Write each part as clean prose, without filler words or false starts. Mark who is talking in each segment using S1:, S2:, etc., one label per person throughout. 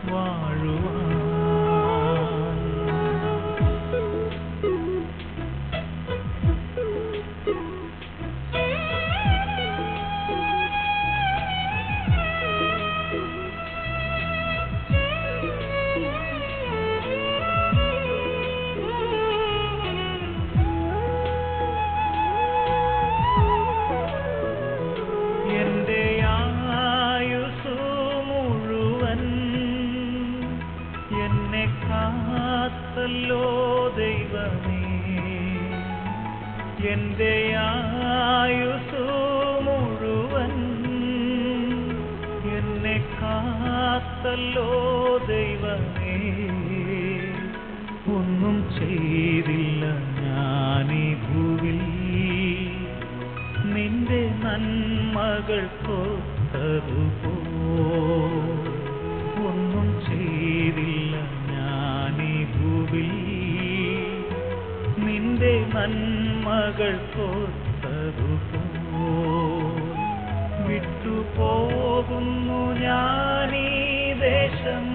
S1: വാഴുവാൻ എൻ്റെ ആയുസ്സു മുഴുവൻ എന്നെ കാത്തല്ലോ ദൈവമേ. ഒന്നും ചെയ്തില്ല ഞാനീ ഭൂവിൽ നിന്റെ നന്മകൾ കൊത്തതുപോ. ഒന്നും ചെയ്തില്ല ഞാനീ ഭൂവിൽ നിന്റെ നന്മകൾ കൊത്തതുപോ. വിട്ടുപോകുന്നു ഞാനീ ദേശം,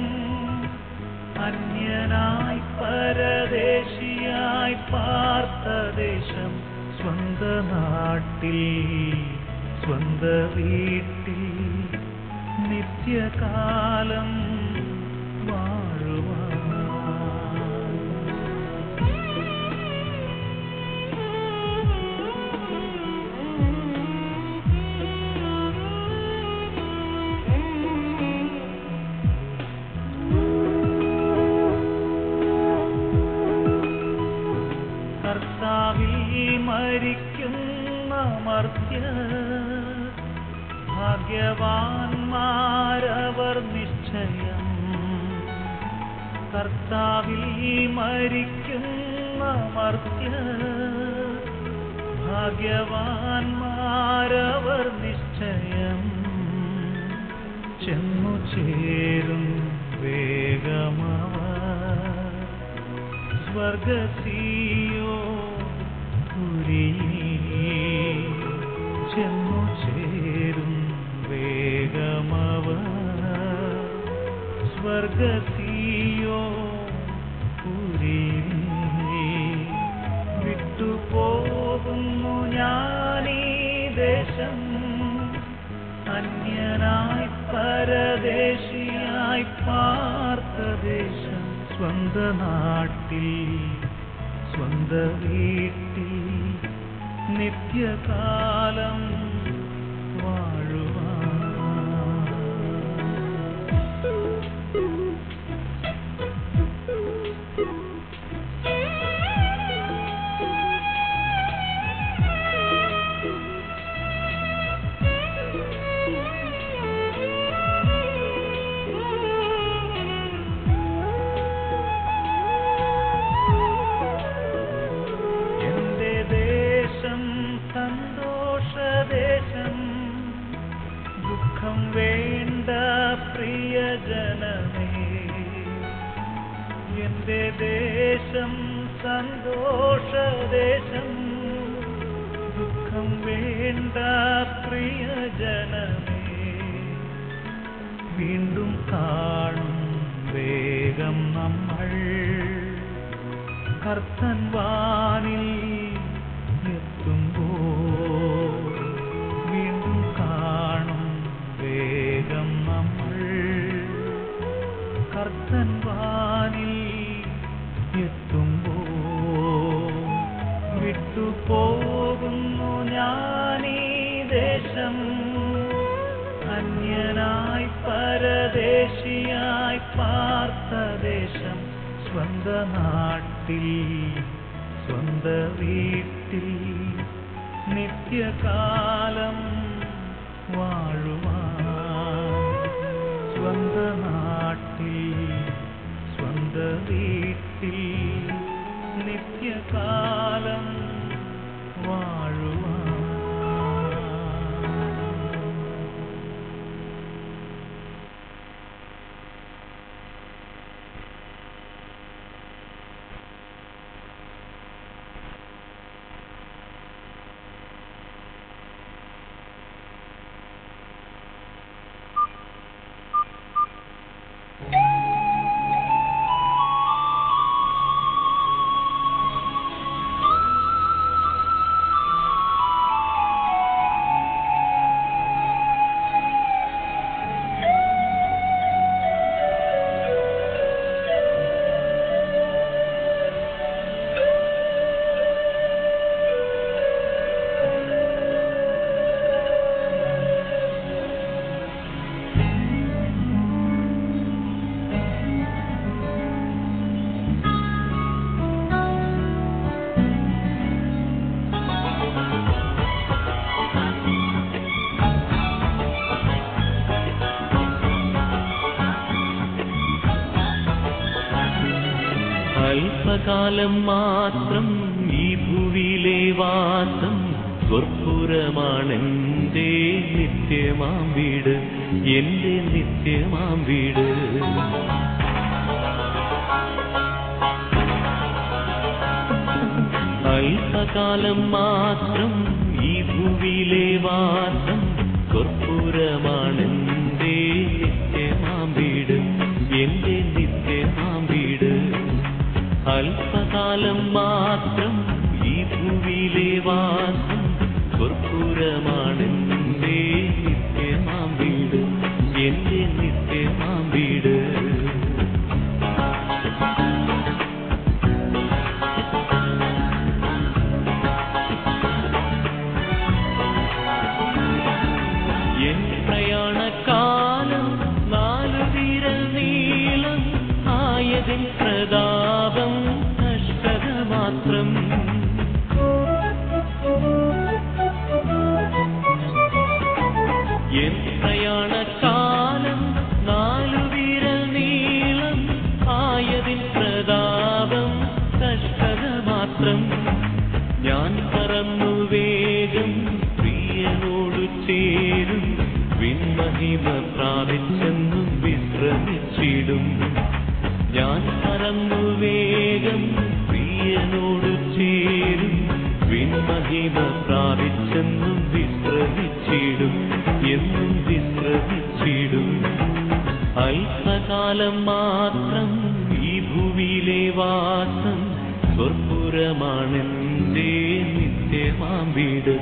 S1: അന്യനായി പരദേശിയായി പാർത്ത ദേശം. സ്വന്ത നാട്ടിൽ സ്വന്ത വീട്ടിൽ നിത്യകാലം വാഴുവാൻ. കർത്താവിൽ മരിക്കുന്ന മർത്യർ ഭാഗ്യവാന്മാരവർ നിശ്ചയം. കർത്താവിൽ മരിക്കുന്ന മർത്യർ ഭാഗ്യവാന്മാരവർ നിശ്ചയം. ചെന്നു ചേരും വേഗമവർ സ്വർഗ്ഗസീയോൻ. ചെന്നു ചേരും വേഗമവർ സ്വർഗ്ഗസീയോൻ. വിട്ടുപോകുന്നു ഞാനീ ദേശം, അന്യനായി പരദേശിയായി പാർത്ത ദേശം. സ്വന്ത നാട്ടിൽ സ്വന്ത വീട്ടിൽ നിത്യകാലം വാഴുവാൻ. സന്തോഷദേശം, ദുഃഖം വേണ്ട പ്രിയജനമേ. എൻ്റെ ദേശം സന്തോഷദേശം, ദുഃഖം വേണ്ട പ്രിയജനമേ. വീണ്ടും കാണും വേഗം നമ്മൾ കർത്തൻ വാനിൽ എത്തുമ്പോൾ. വീണ്ടും കാണും വേഗം നമ്മൾ കർത്തൻ വാനിൽ എത്തുമ്പോൾ. വിട്ടുപോകുന്നു ഞാനീ ദേശം, അന്യനായി പരദേശിയായി പാർത്ത ദേശം. സ്വന്ത നാട്ടിൽ സ്വന്ത വീട്ടിൽ നിത്യകാലം വാഴുവാൻ. സ്വന്ത നാട്ടിൽ സ്വന്ത വീട്ടിൽ നിത്യകാലം വാഴുവാൻ.
S2: അല്പകാലം മാത്രം ഈ ഭൂവിയിലെ വാസം സ്വർപ്പുരമാണെന്റെ നിത്യമാം വീട്, എന്റെ നിത്യമാം വീട്. അല്പകാലം മാത്രം ഈ ഭൂവിയിലെ വാസം സ്വർപ്പുരമാണെന്റെ നിത്യമാം വീട്, എന്റെ നിത്യമാം വീട്. അല്പകാലം മാത്രം ഈ ഭൂവിയിലെ വാസം സ്വർപ്പുരമാണെന്റെ നിത്യമാം വീട്, എന്റെ നിത്യമാം വീട്. എൻ പ്രയാണകാലം 4 വിരൽ നീളം ആയതിൻ പ്രതാപം കഷ്ടത മാത്രം. എൻ പ്രയാണകാലം 4 വിരൽ നീളം ആയതിൻ പ്രതാപം കഷ്ടത മാത്രം. ഞാൻ പറന്നു വേഗം പ്രിയനോടു ചേരും, വിൺമഹിമ പ്രാപിച്ചെന്നും വിശ്രമിച്ചിടും. ഞാൻ പറന്നു വേഗം പ്രിയനോടു ചേരും, വിൺമഹിമ പ്രാപിച്ചെന്നും വിശ്രമിച്ചിടും, എന്നും വിശ്രമിച്ചിടും. അല്പകാലം മാത്രം ഈ ഭൂവിയിലെ വാസം സ്വർപ്പുരമാണെന്റെ നിത്യമാം വീട്,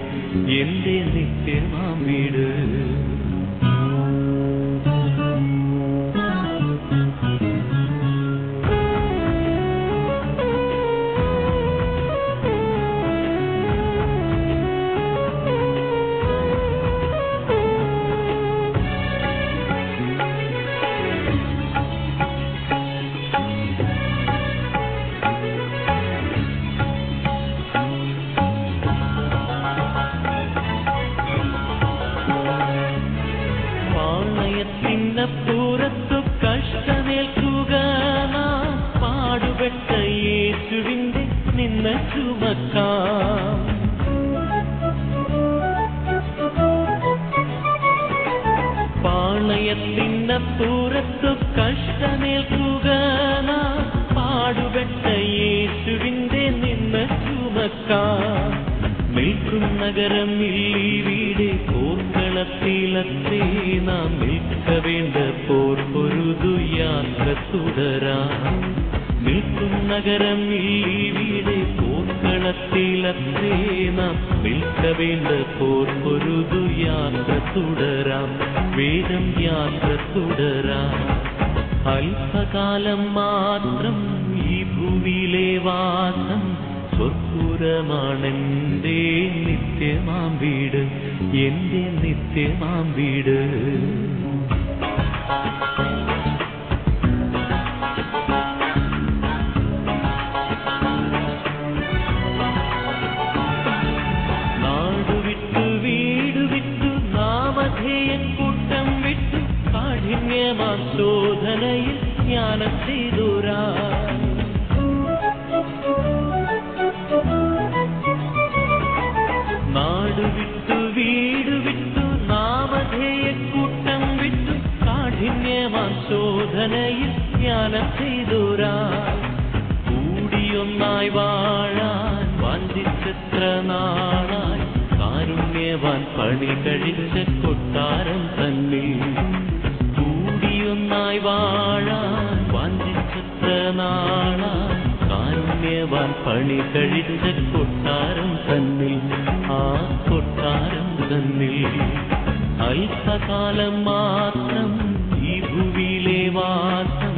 S2: എന്റെ നിത്യമാം വീട്. പാളയത്തിനപ്പുറത്തു കഷ്ടമേൽക്കുക നാം, പാടുപെട്ട യേശുവിന്റെ നിന്ന ചുമക്കാം. പാളയത്തിനപ്പുറത്തു കഷ്ടമേൽക്കുക നാം, പാടുപെട്ട യേശുവിന്റെ നിന്ന ചുമക്കാം. നിൽക്കും നഗരം ഇല്ലീവിടെ പോർക്കളത്തിലത്രേ, നാം നിൽക്ക വേണ്ട പോർ പൊരുതു യാത്ര തുടരാം. നിൽക്കും നഗരം ഇല്ലീവിടെ പോർക്കളത്തിലത്രേ, നാം നിൽക്ക വേണ്ട പോർ പൊരുതു യാത്ര തുടരാം, വേഗം യാത്ര തുടരാം. അല്പകാലം മാത്രം ഈ ഭൂവിയിലെ വാസം സ്വർപ്പുരമാണെന്റെ നിത്യമാം വീട്, എന്റെ നിത്യമാം വീട്. നാടുവിട്ടു വീട് വിട്ടു നാമധേയക്കൂട്ടം വിട്ടു കാഠിന്യമാം ശോധനയിൽ ജ്ഞാനം ചെയ്തോരാ. നാടുവിട്ടു വീട് വിട്ടു നാമധേയക്കൂട്ടം വിട്ടു കാഠിന്യമാം ശോധനയിൽ ജ്ഞാനം ചെയ്തോരാ. കൂടിയൊന്നായി വാഴാൻ വാഞ്ചിച്ചെത്ര നാളായി, കാരുണ്യവാൻ പണി കഴിച്ച കൊട്ടാരം തന്നിൽ. കൂടിയൊന്നായി വാഴാൻ വാഞ്ചിച്ചെത്ര നാളായി, കാരുണ്യവാൻ പണി കഴിച്ച കൊട്ടാരം തന്നിൽ, ആ കൊട്ടാരം തന്നിൽ. അല്പകാലം മാത്രം ഈ ഭൂവിയിലെ വാസം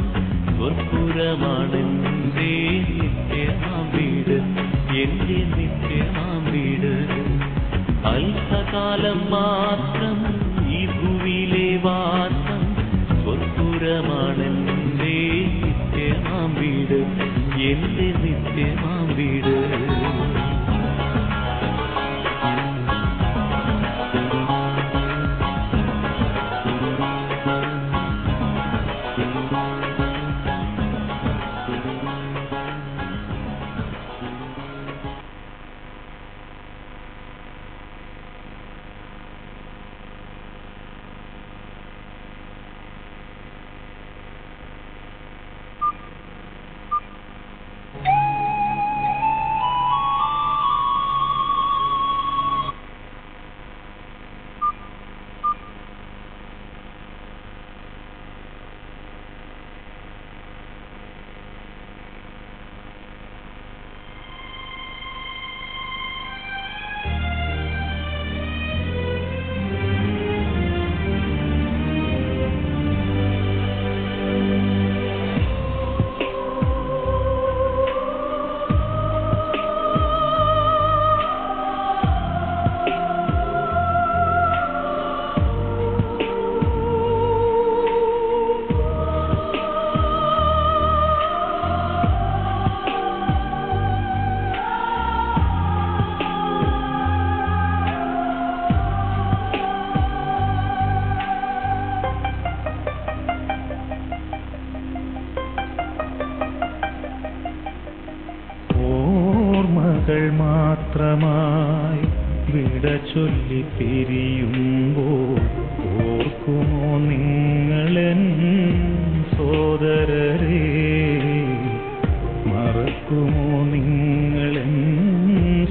S2: സ്വർപ്പുരമാണെന്റെ നിത്യമാം വീട്, എന്റെ നിത്യമാം വീട്. അല്പകാലം മാത്രം ഈ ഭൂവിയിലെ വാസം സ്വർപ്പുരമാണെന്റെ നിത്യമാം വീട്, എന്റെ നിത്യമാം വീട്.
S1: ചൊല്ലി പിരിയുമ്പോൾ ഓർക്കുമോ നിങ്ങളെൻ സോദരരെ, മറക്കുമോ നിങ്ങളെൻ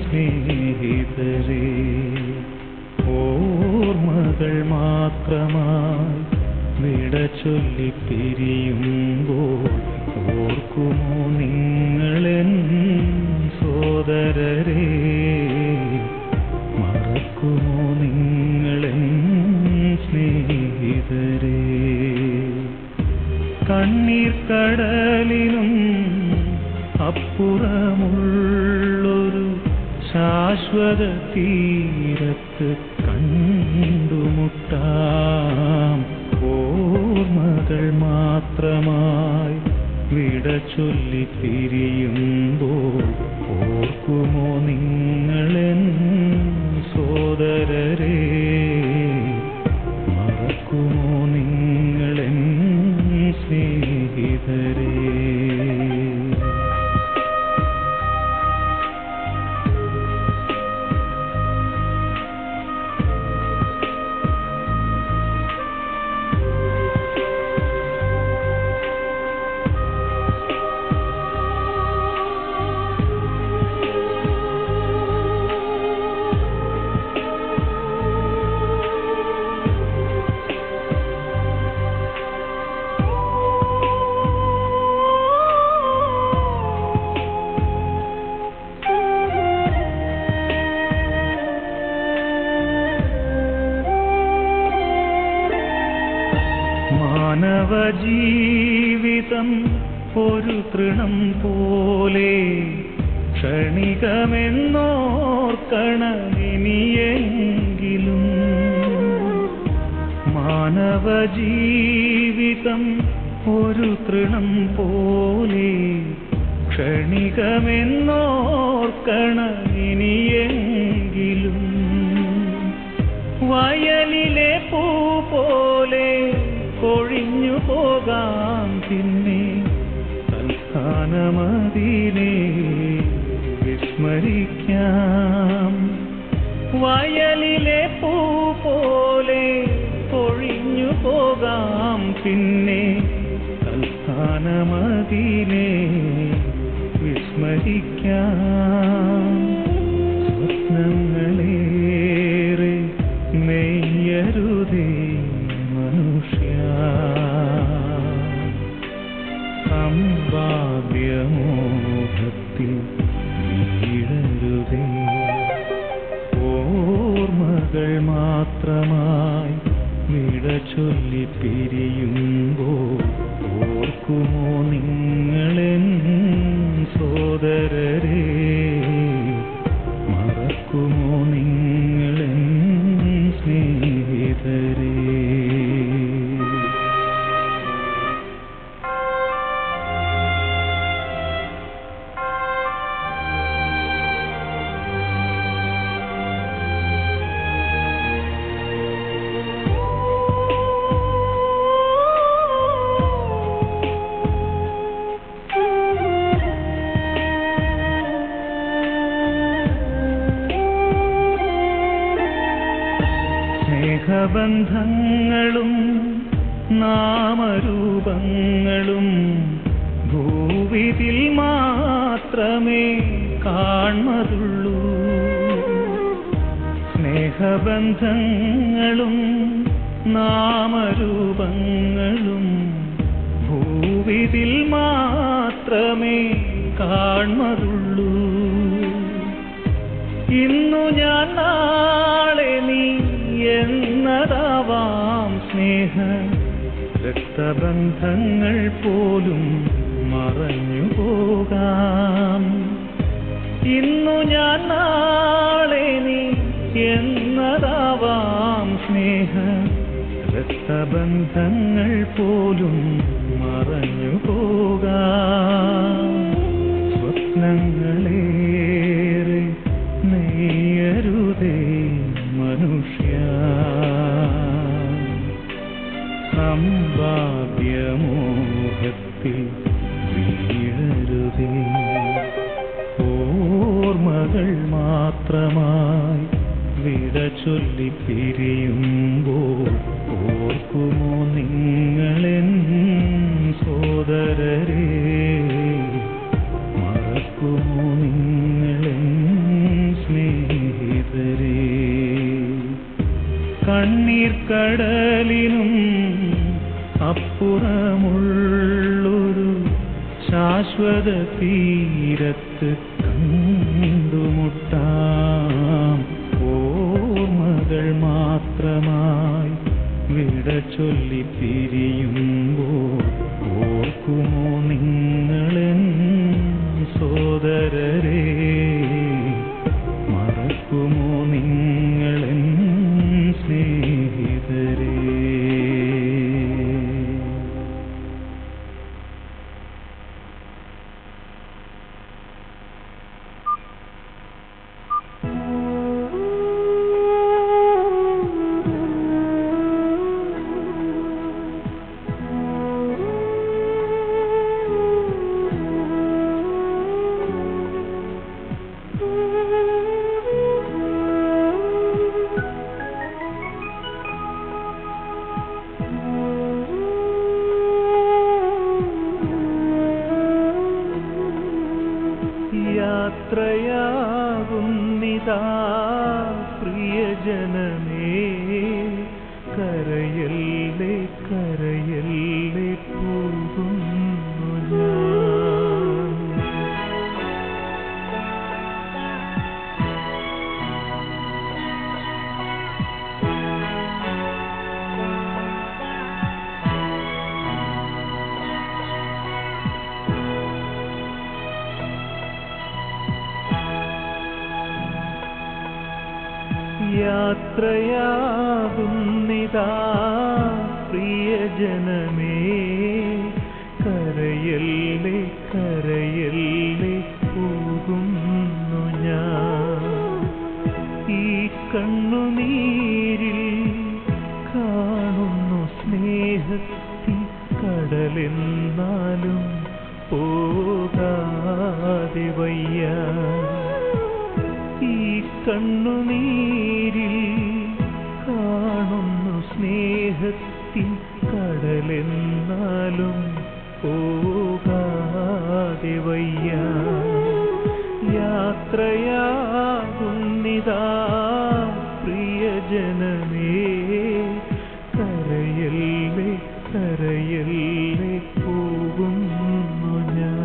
S1: സ്നേഹിതരെ? ഓർമ്മകൾ മാത്രമായി വിട ചൊല്ലി പിരിയുമ്പോൾ ഓർക്കുമോ നിങ്ങളെൻ സോദരരെ, മറക്കുമോ നിങ്ങളെൻ സ്നേഹിതരെ? കണ്ണീർ കടലിനും അപ്പുറമുള്ളൊരു ശാശ്വത തീരത്ത് കണ്ടുമുട്ടാം. ഓർമ്മകൾ മാത്രമായി വിട ചൊല്ലി പിരിയുമ്പോൾ ഓർക്കുമോ നിങ്ങളെൻ സോദരരെ, മറക്കുമോ നിങ്ങളെൻ സ്നേഹിതരെ? മാനവജീവിതം ഒരു തൃണം പോലെ ക്ഷണികമെന്നോർക്കണമിനിയെങ്കിലും. മാനവജീവിതം ഒരു തൃണം പോലെ ക്ഷണികമെന്നോർക്കണമിനിയെങ്കിലും. വയലിലെ പൂ പോലെ കൊഴിഞ്ഞു പോകാം പിന്നെ തൽക്കാലമതിനെ വിസ്മരിക്കാം. വയലിലെ പൂ പോലെ കൊഴിഞ്ഞു പോകാം പിന്നെ തൽക്കാലമതിനെ വിസ്മരിക്കാം. സ്വപ്നങ്ങളേറെ നെയ്യരുതേ മനുഷ്യ, സമ്പാദ്യമോഹത്തിൽ വീഴരുതേ. ഓർമ്മകൾ മാത്രമായി വിട ചൊല്ലി പിരിയുമ്പോൾ ഓർക്കുമോ നിങ്ങളെൻ സോദരരെ, മറക്കുമോ നിങ്ങളെൻ സ്നേഹിതരെ? സ്നേഹബന്ധങ്ങളും നാമരൂപങ്ങളും ഭൂവിതിൽ മാത്രമേ കാണുള്ളൂ. സ്നേഹബന്ധങ്ങളും നാമരൂപങ്ങളും ഭൂവിതിൽ മാത്രമേ കാണുള്ളൂ. ഇന്നു ഞാൻ നാളെ നീ എന്നതാവാം സ്നേഹ രക്തബന്ധങ്ങൾ പോലും മറഞ്ഞു പോകാം. ഇന്നു ഞാൻ നാളെ നീ എന്നതാവാം സ്നേഹ രക്തബന്ധങ്ങൾ പോലും മറഞ്ഞു പോകാം. സ്വപ്നങ്ങളേറെ നെയ്യരുതേ മനുഷ്യ, സമ്പാദ്യമോഹത്തിൽ വീഴരുതേ. ഓർമ്മകൾ മാത്രമായി വിട ചൊല്ലി പിരിയുമ്പോൾ ഓർക്കുമോ നിങ്ങളെൻ സോദരരെ, മറക്കുമോ നിങ്ങളെൻ സ്നേഹിതരെ. കണ്ണീർ കടലിനും അപ്പുറമുള്ളൊരു ശാശ്വത തീരത്ത് കണ്ടുമുട്ടാം. ഓർമ്മകൾ മാത്രമായി വിട ചൊല്ലി പിരിയുമ്പോൾ ഓർക്കുമോ നിങ്ങളെൻ സോദരരെ, മറക്കുമോ നിങ്ങളെൻ സ്നേഹിതരെ. യാത്രയാകുന്നിതാ പ്രിയജനമേ, കരയല്ലേ കരയല്ലേ പോകുന്നു ഞാൻ. യാത്രയാകുന്നിതാ പ്രിയജനമേ, കരയല്ലേ കരയല്ലേ പോകുന്നു ഞാൻ. ഈ കണ്ണുനീരിൽ കാണുന്നു സ്നേഹത്തിൻ കടലെന്നാലും പോകാതെ വയ്യ. ഈ കണ്ണുനീരിൽ കാണുന്നു സ്നേഹത്തിൻ കടലെന്നാലും പോകാതെ വയ്യ. യാത്രയാകുന്നിതാ പ്രിയജനമേ, കരയല്ലേ കരയല്ലേ പോകുന്നു ഞാൻ.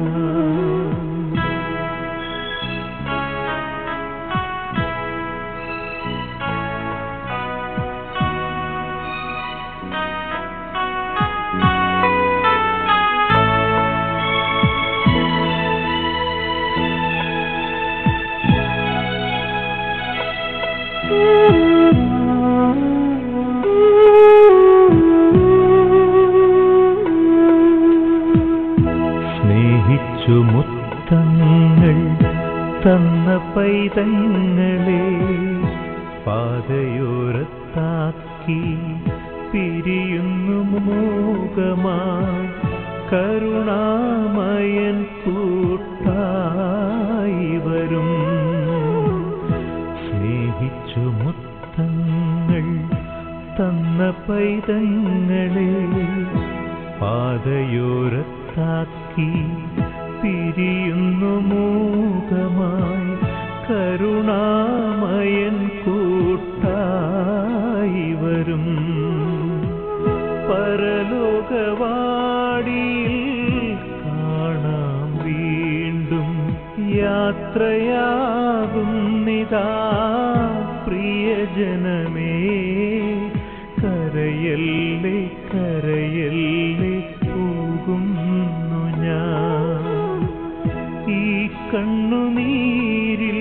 S1: സ്നേഹിച്ചു മുത്തങ്ങൾ തന്ന പൈതങ്ങളെ പാതയോരത്താക്കി പിരിയുന്നു മോഹമായി കരുണാമയൻ കൂട്ടായി വരും. സ്നേഹിച്ചു മുത്തങ്ങൾ തന്ന പൈതങ്ങളെ പാതയോരത്താക്കി പിരിയുന്നു മോഹമായി കരുണാമയൻ കൂട്ടായി വരും. പരലോകവാടിയിൽ കാണാം വീണ്ടും. യാത്രയാകുന്നിതാ പ്രിയജനമേ, കരയല്ലേ കരയല്ലേ പോകുന്നു ഞാൻ. ഈ കണ്ണുനീരിൽ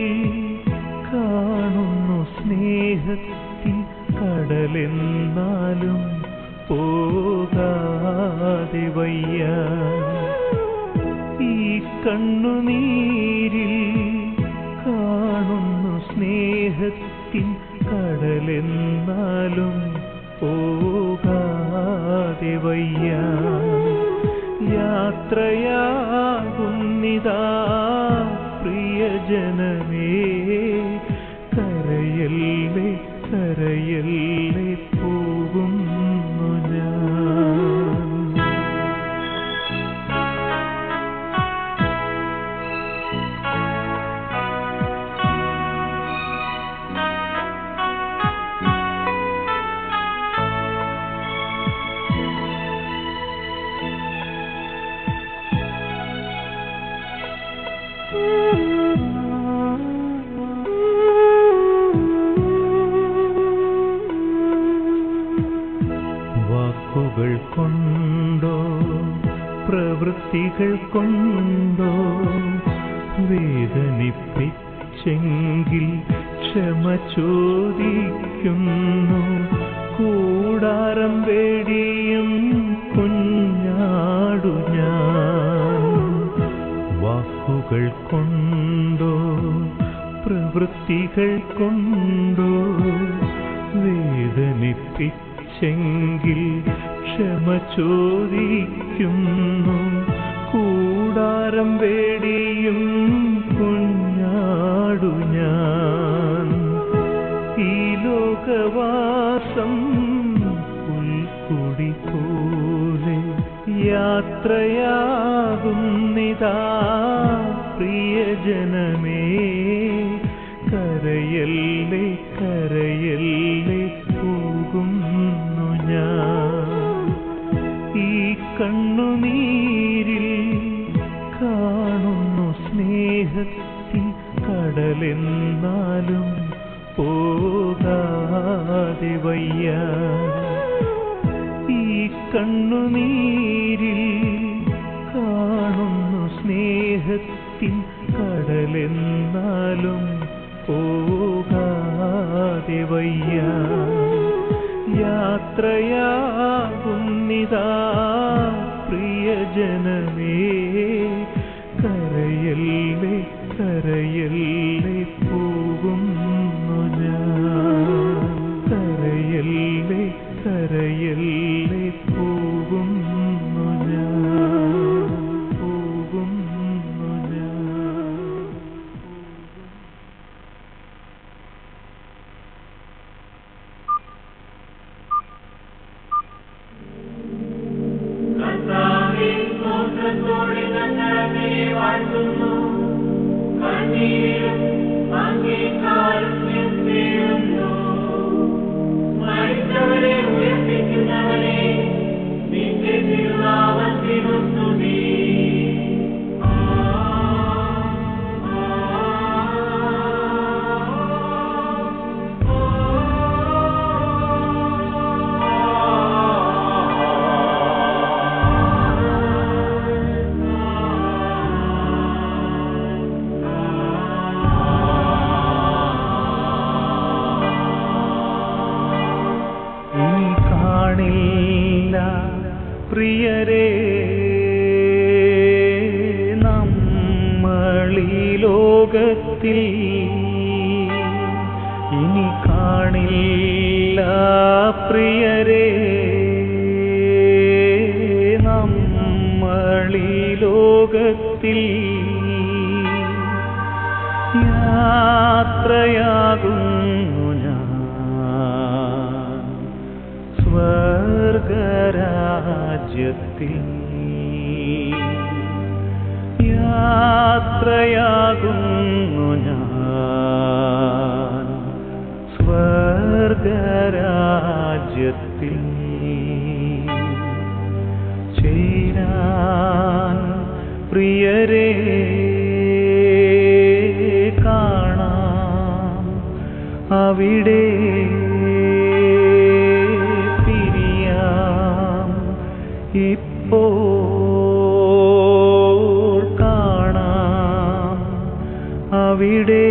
S1: കാണുന്നു സ്നേഹത്തിൻ കടലെന്നാലും പോകാതെ വയ്യ. ഈ കണ്ണുനീരിൽ കാണുന്നു സ്നേഹത്തിൻ കടലെന്നാലും പോകാതെ വയ്യ. യാത്രയാകുന്നിതാ പ്രിയജനമേ, കരയല്ലേ വാക്കുകൾ കൊണ്ടോ പ്രവൃത്തികൾ കൊണ്ടോ വേദനിപ്പിച്ചെങ്കിൽ ക്ഷമ ചോദിക്കുന്നു. കൂടാരം വേടിയും കുഞ്ഞാടു ഞാൻ. വാക്കുകൾ കൊണ്ടോ പ്രവൃത്തികൾ കൊണ്ടോ വേദനിപ്പിച്ചെങ്കിൽ ക്ഷമ ചോദിക്കുന്നു. കൂടാരം വേടിയും കുഞ്ഞാടു ഞാൻ. ഈ ലോകവാസം പുൽക്കുടി പോലെ യാത്രയാകുന്നിതാ പ്രിയജനമേ. കരയല്ലേ കരയല്ലേ പോകുന്നു ഞാൻ. ഈ കണ്ണുനീരിൽ കാണുന്നു സ്നേഹത്തിൻ കടലെന്നാലും പോകാതെ വയ്യ. ഈ കണ്ണുനീരിൽ കാണുന്നു സ്നേഹത്തിൻ കടലെന്നാലും പോകാതെ വയ്യ. യാത്രയാകുന്നിതാ പ്രിയജനമേ. കരയല്ലേ കരയല്ലേ പോകുന്നു ഞാൻ. കരയല്ലേ കരയല്ലേ പോകുന്നു ഞാൻ. പോകുന്നു ഞാൻ. പ്രിയരേ, നമ്മളീ ലോകത്തിൽ ഇനി കാണില്ല. പ്രിയരേ, നമ്മളീ ലോകത്തിൽ യാത്രയാകുന്നു ഞാൻ സ്വർഗരാജ്യത്തിൽ. യാത്രയാകുന്നു ഞാൻ സ്വർഗരാജ്യത്തിൽ. ചേരാൻ പ്രിയരേ കാണാം അവിടെ. പിരിയാം ഇപ്പോൾ കാണാം അവിടെ.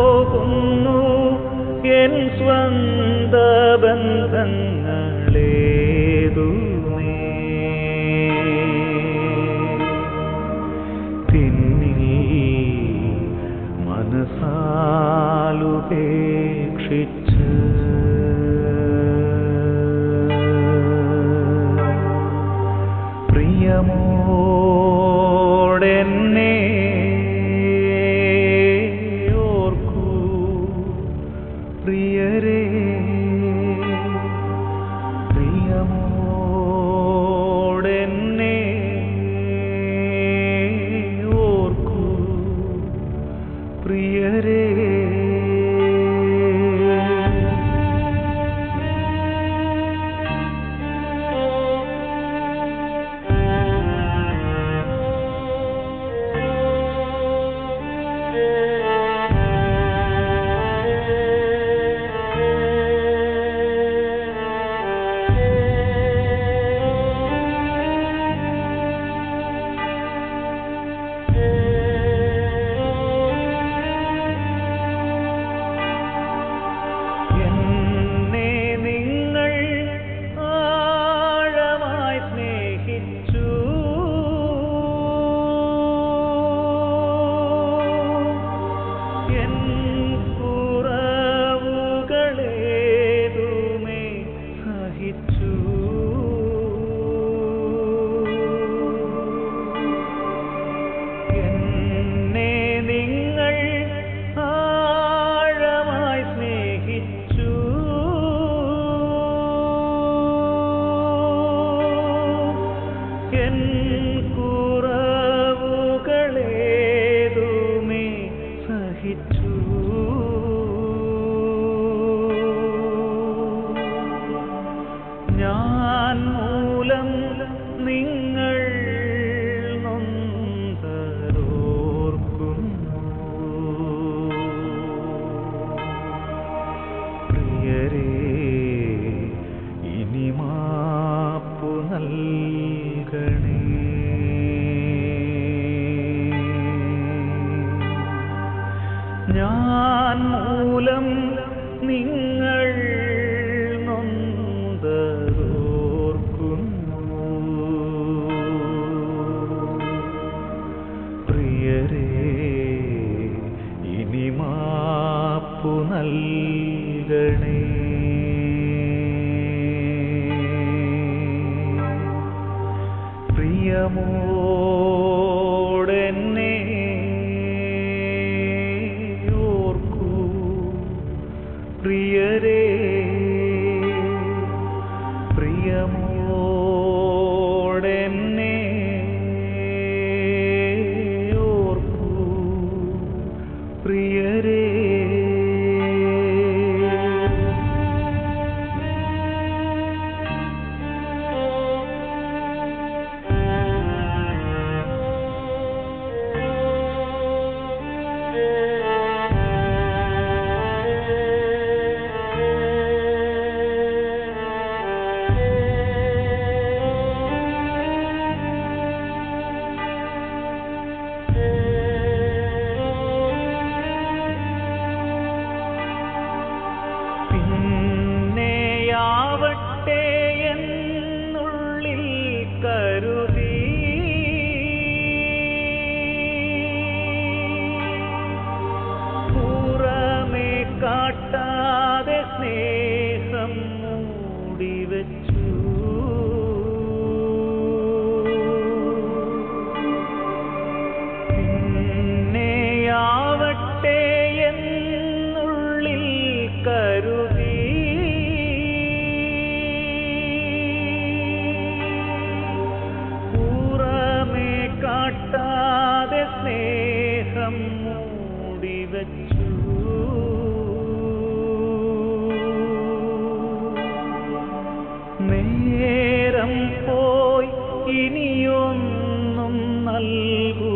S1: പോകുന്നു എൻ സ്വന്ത ബന്ധങ്ങളേതുമേ പിന്നിൽ മനസാലുപേക്ഷിച്ച് പ്രിയമോടെന്നെ ഓർക്കൂ പ്രിയരേ പ്രിയമോടെന്നെ ഓർക്കൂ പ്രിയരേ ഞാൻ മൂലം നിങ്ങൾ നൊന്തരോർക്കുന്നു പ്രിയരേ ഇനി മാപ്പു നൽകണേ ഞാൻ മൂലം നിങ്ങൾ നൊന്തരോർക്കുന്നു പ്രിയരേ ഇനി മാപ്പു നൽകണേ പ്രിയമോടെന്നെ ഓർക്കൂ പ്രിയരേ പ്രിയമോടെന്നെ ഓർക്കൂ പ്രിയരേ പിന്നെയാവട്ടെ എന്നുള്ളിൽ കരുതി പുറമേ കാട്ടാതെ സ്നേഹം മൂടിവെച്ചു പിന്നെയാവട്ടെ എന്നുള്ളിൽ കരുതി പുറമേ കാട്ടാതെ സ്നേഹം മൂടിവെച്ചു നേരം പോയി ഇനിയൊന്നും നൽകുവാനാവില്ല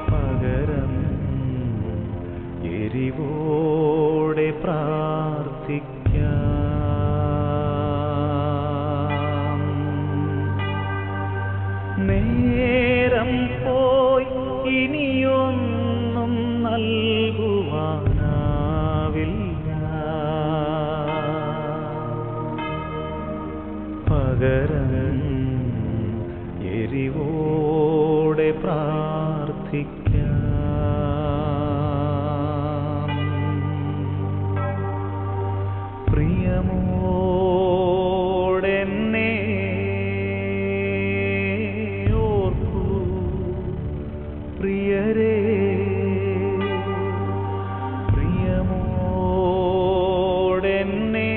S1: പകരം എരിവോടെ പ്രാർത്ഥിക്കാം. നേരം പോയി ഇനിയൊന്നും നൽകുവാനാവില്ല. പകരം എരിവോടെ പ്രാർത്ഥിക്കാം. പ്രിയമോടെന്നെ ഓർക്കൂ പ്രിയരേ. പ്രിയമോടെന്നെ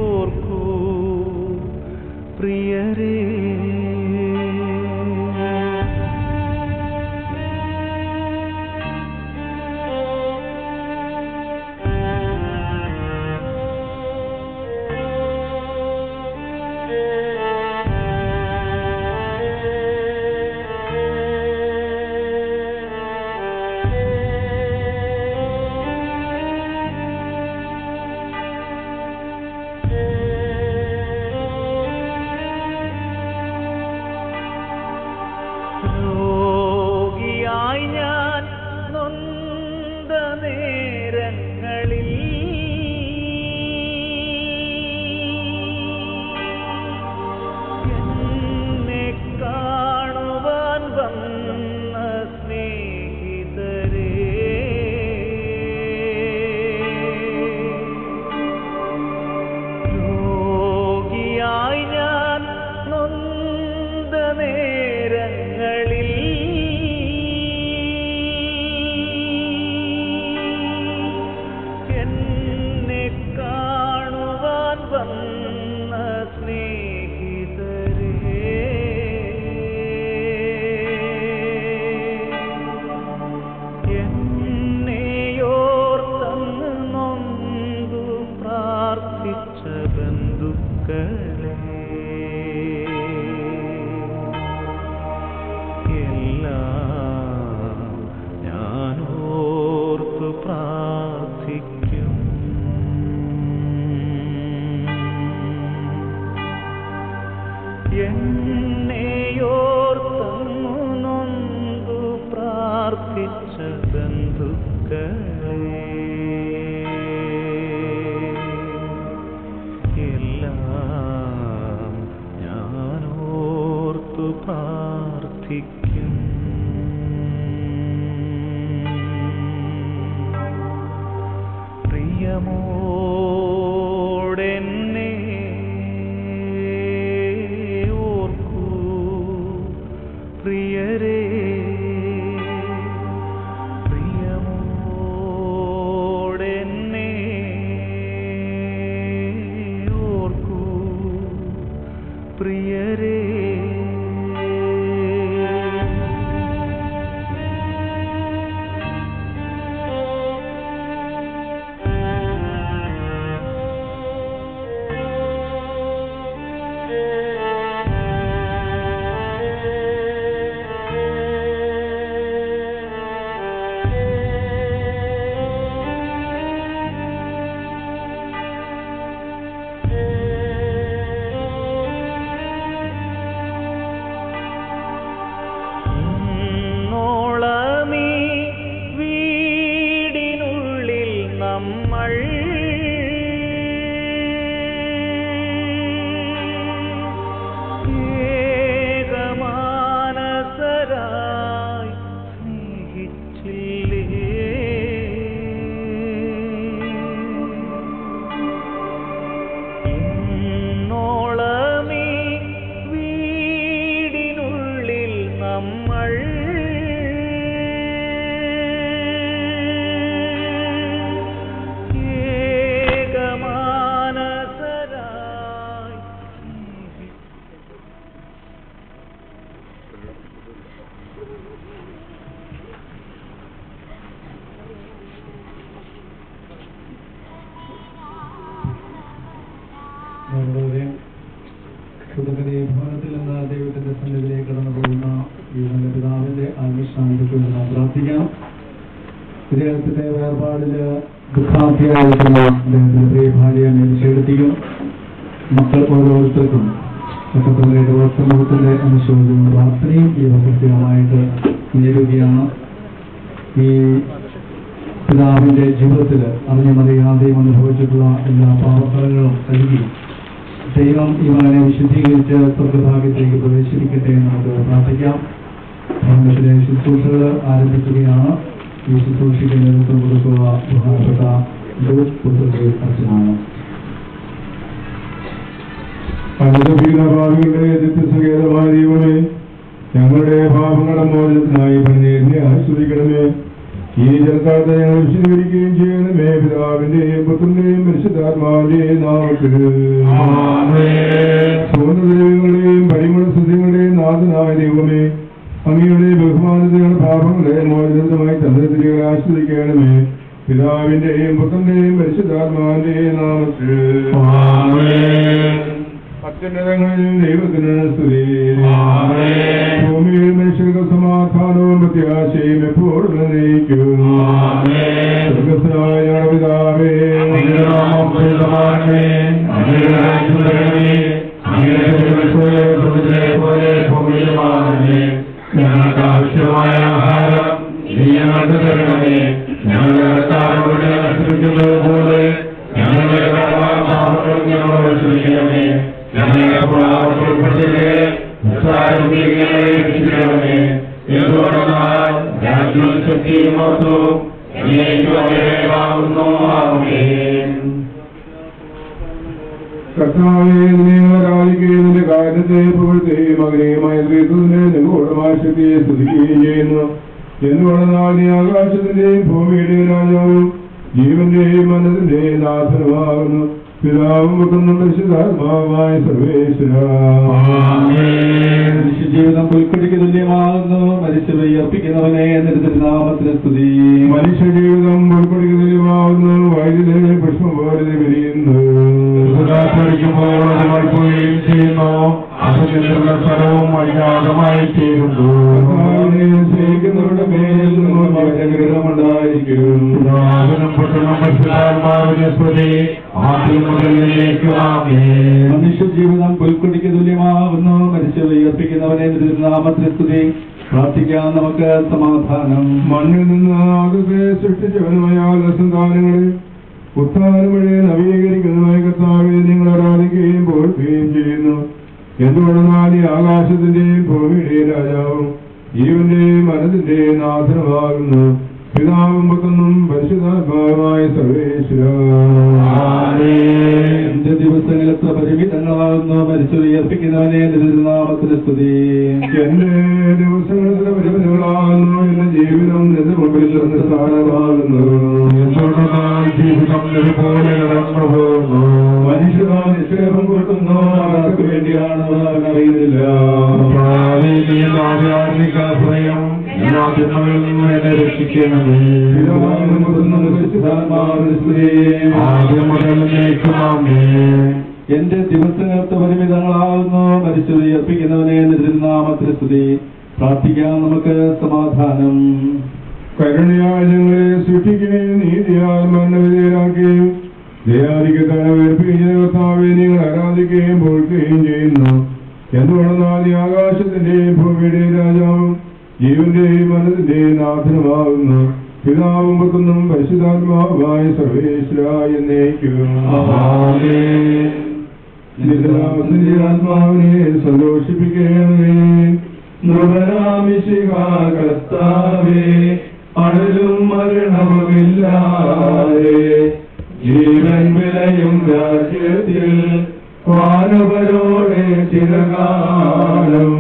S1: ഓർക്കൂ പ്രിയരേ. രോഗിയായി ഞാൻ നൊന്ത നേരങ്ങളിൽ എന്നെ കാണുവാൻ വന്ന സ്നേഹിതരേ, രോഗിയായി ഞാൻ നൊന്ത നേരങ്ങളിൽ എന്നെ കാണുവാൻ വന്ന സ്നേഹിതരേ, എന്നെയോർത്തന്ന് നൊന്തു പ്രാർത്ഥിച്ച ബന്ധുക്കളെ, എല്ലാം ഞാനോർത്തു പ്രാർത്ഥിക്കും. എന്നെയോർത്തന്നു നൊന്തു പ്രാർത്ഥിച്ച ബന്ധുക്കളെ, എല്ലാം ഞാനോർത്തു പ്രാർത്ഥിക്കും. പ്രിയമോടെന്നെ ഓർക്കൂ പ്രിയരേ. പ്രിയമോടെന്നെ ഓർക്കൂ പ്രിയരേ. ഇന്നോളമീ വീടിനുള്ളിൽ നമ്മൾ ഏകമാനസരായി സ്നേഹിച്ചില്ലേ. ഇന്നോളമീ വീടിനുള്ളിൽ നമ്മൾ ഏകമാനസരായി
S3: നമ്മുടെ ഹൃദയ ഭവനത്തിൽ നിന്ന് ദൈവത്തിന്റെ സന്നിധിയിലേക്ക് കടന്നു പോകുന്ന ഈ നല്ല പിതാവിന്റെ ആത്മശാന്തിക്ക് നാം പ്രാർത്ഥിക്കാം. ഇദ്ദേഹത്തിന്റെ വേർപാടില് ദുഃഖാർത്ഥിയായിരിക്കുന്ന അദ്ദേഹത്തിന്റെ പ്രിയ ഭാര്യയെ മേൽച്ചെടുത്തിയും മക്കൾ ഓരോരുത്തർക്കും സഹോദരങ്ങളുടെ സമൂഹത്തിന്റെ അനുശോചനവും പ്രാർത്ഥനയും ഈ പ്രത്യേകമായിട്ട് നേടുകയാണ്. ഈ പിതാവിന്റെ ജീവിതത്തിൽ അറിഞ്ഞുമറിയാതെയും അനുഭവിച്ചിട്ടുള്ള എല്ലാ പാപഫലങ്ങളും കഴുകി ദൈവം ഈ മകനെ വിശുദ്ധീകരിച്ച് സ്വർഗഭാഗ്യത്തേക്ക് പ്രവേശിപ്പിക്കട്ടെ എന്ന് നമുക്ക് പ്രാർത്ഥിക്കാം. ഭവനത്തിലെ ശുശ്രൂഷകൾ ആരംഭിക്കുകയാണ്. ഈ ശുശ്രൂഷയ്ക്ക് നേതൃത്വം കൊടുക്കുക ബഹുമാനപ്പെട്ട അച്ഛനാണ്.
S4: ഭാവികളുടെ നിത്യസങ്കേതമായ ദൈവമേ, ഞങ്ങളുടെ പാപങ്ങളുടെ മോചനത്തിനായി പണിനേരിനെ ആശ്രയിക്കണമേ. ഈ ജനക്കാലത്തെ ഞങ്ങൾ വിശദീകരിക്കുകയും ചെയ്യണമേ. പിതാവിന്റെയും പുത്രന്റെയും പരിശുദ്ധാത്മാവിന്റെയും നാമത്തിൽ സൗന്ദര്യങ്ങളുടെയും പരിമള സദ്യങ്ങളുടെയും നാഥനായ ദൈവമേ, അങ്ങയുടെ ബഹുമാനതയുടെ പാപങ്ങളെ മോചനത്തിനുമായി തന്ത്രത്തിരികളെ ആശ്രയിക്കണമേ. പിതാവിന്റെയും പുത്രന്റെയും പരിശുദ്ധാത്മാവിന്റെയും നാമത്തിൽ അത്യുന്നതങ്ങളിൽ ദൈവത്തിന് സ്തുതി. ഭൂമിയിൽ മനുഷ്യർക്ക് സമാധാനവും പ്രത്യാശയും എപ്പോഴും നയിക്കും. സ്വർഗ്ഗസ്ഥനായ ഞങ്ങളുടെ പിതാവേ,
S5: ഞങ്ങൾക്ക് ആവശ്യമായ ആഹാരം ഞങ്ങൾക്ക് തരണമേ. ഞങ്ങളുടെ കർത്താവിനോട് അനുസരിക്കുന്നത് പോലെ ഞങ്ങളുടെ പാപങ്ങളും ഞങ്ങളോട് ക്ഷമിക്കണമേ. ഞങ്ങളെ ഉൾപ്പെടുത്തലേ രക്ഷിക്കണമേ. എന്തുകൊണ്ടെന്നാൽ രാജ്യവും ശക്തിയും മഹത്വവും എന്നേക്കുമാകുന്നു. ആമേൻ.
S4: കർത്താവേ, നിങ്ങൾ ആരാധിക്കുന്നതിന്റെ കാര്യത്തെ പുകഴ്ത്തുകയും മകനെയുമായ സ്ത്രീത്വത്തിന് നിഗൂഢമായ ശക്തിയെ സ്തുതിക്കുകയും ചെയ്യുന്നു. എന്തുകൊണ്ടെന്നാൽ നീ ആകാശത്തിന്റെയും ഭൂമിയുടെയും രാജാവും ജീവന്റെയും മനസ്സിന്റെയും നാഥനുമാകുന്നു. പിതാവും പുത്രനും പരിശുദ്ധാത്മാവുമായ സർവേശ്വര.
S3: ജീവിതം പുൽക്കുടിക്ക് തുല്യമാകുന്നു. മരിച്ചവരെ അർപ്പിക്കുന്നവനെ നാമത്തിന് സ്തുതി.
S4: മനുഷ്യ ജീവിതം പുൽക്കുടിക്ക് തുല്യമാകുന്നു. വൈദ്യുതി പുഷ്പം പോലെ വിരിയുന്നു.
S5: പഠിക്കുമ്പോഴുകയും ചെയ്യുന്നു. അസത്യത്തിലുള്ള സ്ഥലവും അജ്ഞാതമായി ചേരുന്നു.
S4: സ്നേഹിക്കുന്നവരുടെ മേലിൽ ഗ്രഹമുണ്ടായിരിക്കും.
S3: മനുഷ്യ ജീവിതം പുൽക്കുടിക്ക് തുല്യമാകുന്നു. മരിച്ചവരെ അർപ്പിക്കുന്നവനെ നാമത്തിന് സ്തുതി. പ്രാർത്ഥിക്കാൻ നമുക്ക് സമാധാനം.
S4: മണ്ണിൽ നിന്ന് ആകെ സൃഷ്ടിച്ചവനുമായ സന്താനങ്ങളെ ഉത്ഥാനം വഴി നവീകരിക്കുന്നതുമായ കർത്താവെ നിങ്ങൾ ആരാധിക്കുകയും പോറ്റുകയും ചെയ്യുന്നു. എന്തുകൊണ്ടെന്നാൽ ഈ ആകാശത്തിന്റെയും ഭൂമിയുടെയും രാജാവും ജീവന്റെയും മനസ്സിന്റെയും നാഥനുമാകുന്നു. പിതാവും പുത്രനും പരിശുദ്ധാത്മാവുമായ സർവേശ്വര.
S3: എന്റെ ദിവസങ്ങൾ എത്ര പരിമിതങ്ങളാകുന്നു. മരിച്ചവരെ അർപ്പിക്കുന്നവനെ നാമത്തിന് സ്തുതി.
S4: എന്റെ ദിവസങ്ങൾ എത്ര പരിമിതങ്ങളാകുന്നു. എന്റെ ജീവിതം എന്റെ മുമ്പിൽ സ്ഥാനമാകുന്നു.
S5: ജീവിതം ഇതുപോലെ കടന്നു പോകുന്നു.
S4: മനുഷ്യർ നിക്ഷേപം കൊടുക്കുന്നു. അവർക്ക് വേണ്ടിയാണ് അറിയുന്നില്ല.
S5: സ്വയം എല്ലാ തിന്മകളിൽ നിന്നും എന്നെ രക്ഷിക്കണമേ. ആദ്യം മുതലേക്കുമാമേ.
S3: എന്റെ ദിവസങ്ങൾക്ക് പരിമിതങ്ങളാകുന്നു. മരിച്ചവരെ അർപ്പിക്കുന്നവനെ നാമത്തിന് സ്തുതി. പ്രാർത്ഥിക്കാൻ നമുക്ക് സമാധാനം.
S4: കരുണയാൽ ഞങ്ങളെ സൃഷ്ടിക്കുകയും നീതിയാൽ മരണവിധേയരാക്കുകയും ദയാധികത്താൽ ഉയർപ്പിക്കുന്ന കർത്താവെ നിങ്ങൾ ആരാധിക്കുകയും പോറ്റുകയും ചെയ്യുന്നു. എന്തുകൊണ്ടെന്നാൽ ഈ ആകാശത്തിന്റെയും ഭൂമിയുടെയും രാജാവും ജീവന്റെയും മനസ്സിന്റെയും നാഥനുമാകുന്നു. പിതാവും പുത്രനും പരിശുദ്ധാത്മാവുമായ സർവേശ്വര എന്നേക്കും. നിന്റെ ആത്മാവിനെ സന്തോഷിപ്പിക്കണമേ. കർത്താവേ, അടലും മരണവുമില്ലാതെ ജീവൻ വിലയും രാജ്യത്തിൽ വാനവരോടെ ചിരകാലം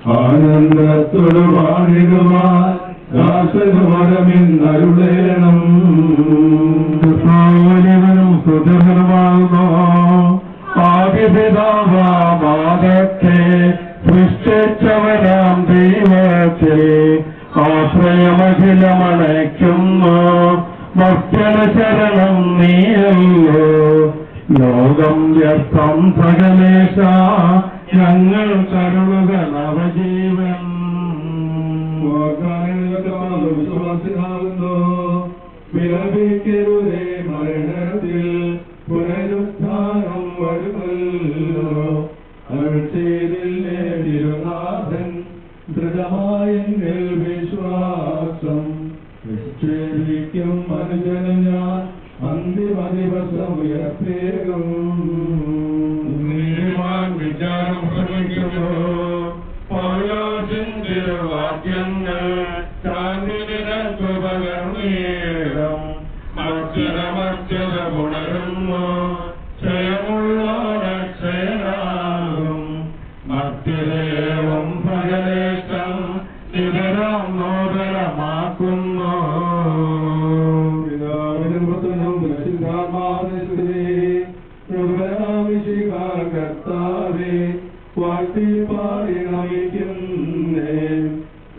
S4: ആനന്ദത്തോട് വാണിടുവാൻ ദാസനുമരമിന്നരുളേണം.
S5: സുധർമാകുന്നു ആദിപിതാവാദത്തെ സൃഷ്ടിച്ചവനാം ദൈവത്തെ ആശ്രയമഖിലമണയ്ക്കുന്നു. ഭക്തന ശരണം നീയല്ലോ. ലോകം വ്യർത്ഥം സകലേശ ഞങ്ങൾ കരുളുക നവജീവൻ.
S4: വിശ്വാസിനാകുന്നു. വിലപിക്കരുതേ മരണത്തിൽ പുനരുത്ഥാനം വരുമല്ലോ. അരുൾ ചെയ്തില്ലേ തിരുനാഥൻ ദൃഢമായ വിശ്വാസം. നിശ്ചയിക്കും മനുഷ്യന് ഞാൻ അന്തിമ ദിവസം ഉയർത്തേകും. നീതിമാൻ വിചാരം ശ്രമിക്കുന്നു പൗലോസിന്റെ വാക്യങ്ങൾ ശാന്തിനിരക്കു പകർന്നേരം മത്സരമർച്ചത പുണരുന്നു. ക്ഷയമുള്ള രക്ഷയനാകും മധ്യദേവം ഭഗലേശം നിതരാം നോദരമാക്കുന്നു. പിതാവിനും പുത്രനും പരിശുദ്ധാത്മാവിനുസ്തുതി. കർത്താവേ വാഴ്ത്തി പാടി നമിക്കുന്നേ.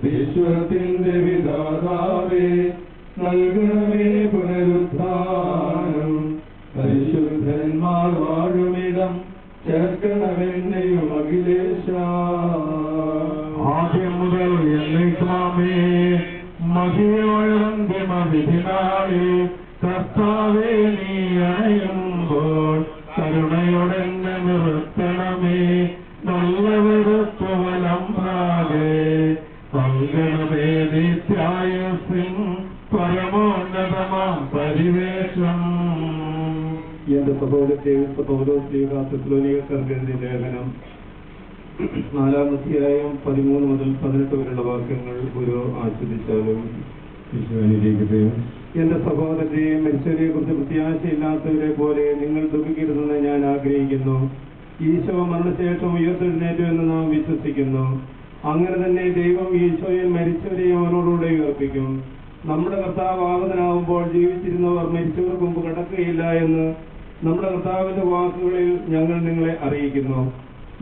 S4: ഈശ്വരത്തിന്റെ വിധാതാവേ നൽകണമേ പുനരുദ്ധാനം. പരിശുദ്ധന്മാർ വാഴുമിടം ചേർക്കണമെന്നെയും അഖിലേശ. ആദ്യം മുതൽ എന്നേക്കുമേ മഹിയോഴന്തിമ വിധിനാളെ കർത്താവേ നീ അണയുമ്പോൾ കരുണയോടെന്നെ നിർത്തണമേ. നല്ല വെറുപ്പവലംഭാകെ പങ്കണമേ നിത്യായസിൻ പരമോന്നതമാം പരിവേഷം. എന്റെ സഹോദരത്തെ ലേഖനം 4-ാം അധ്യായം 13 മുതൽ 18 വരെയുള്ള വാക്യങ്ങൾ ഗുരു ആസ്വദിച്ചാലും. എന്റെ സഹോദരത്തെയും മനുഷ്യരെ കുറിച്ച് പ്രത്യാശയില്ലാത്തവരെ പോലെ നിങ്ങൾ ദുഃഖിക്കരുതെന്ന് ഞാൻ ആഗ്രഹിക്കുന്നു. ഈശോ മരണശേഷം ഉയർത്തെഴുന്നേറ്റു എന്ന് നാം വിശ്വസിക്കുന്നു. അങ്ങനെ തന്നെ ദൈവം ഈശോയിൽ മരിച്ചവരെയും അവനോടുകൂടെ ഉയർപ്പിക്കും. നമ്മുടെ കർത്താവ് ആഗതനാവുമ്പോൾ ജീവിച്ചിരുന്നവർ മരിച്ചവർക്ക് മുമ്പ് കടക്കുകയില്ല എന്ന് നമ്മുടെ കർത്താവിന്റെ വാക്കുകളിൽ ഞങ്ങൾ നിങ്ങളെ അറിയിക്കുന്നു.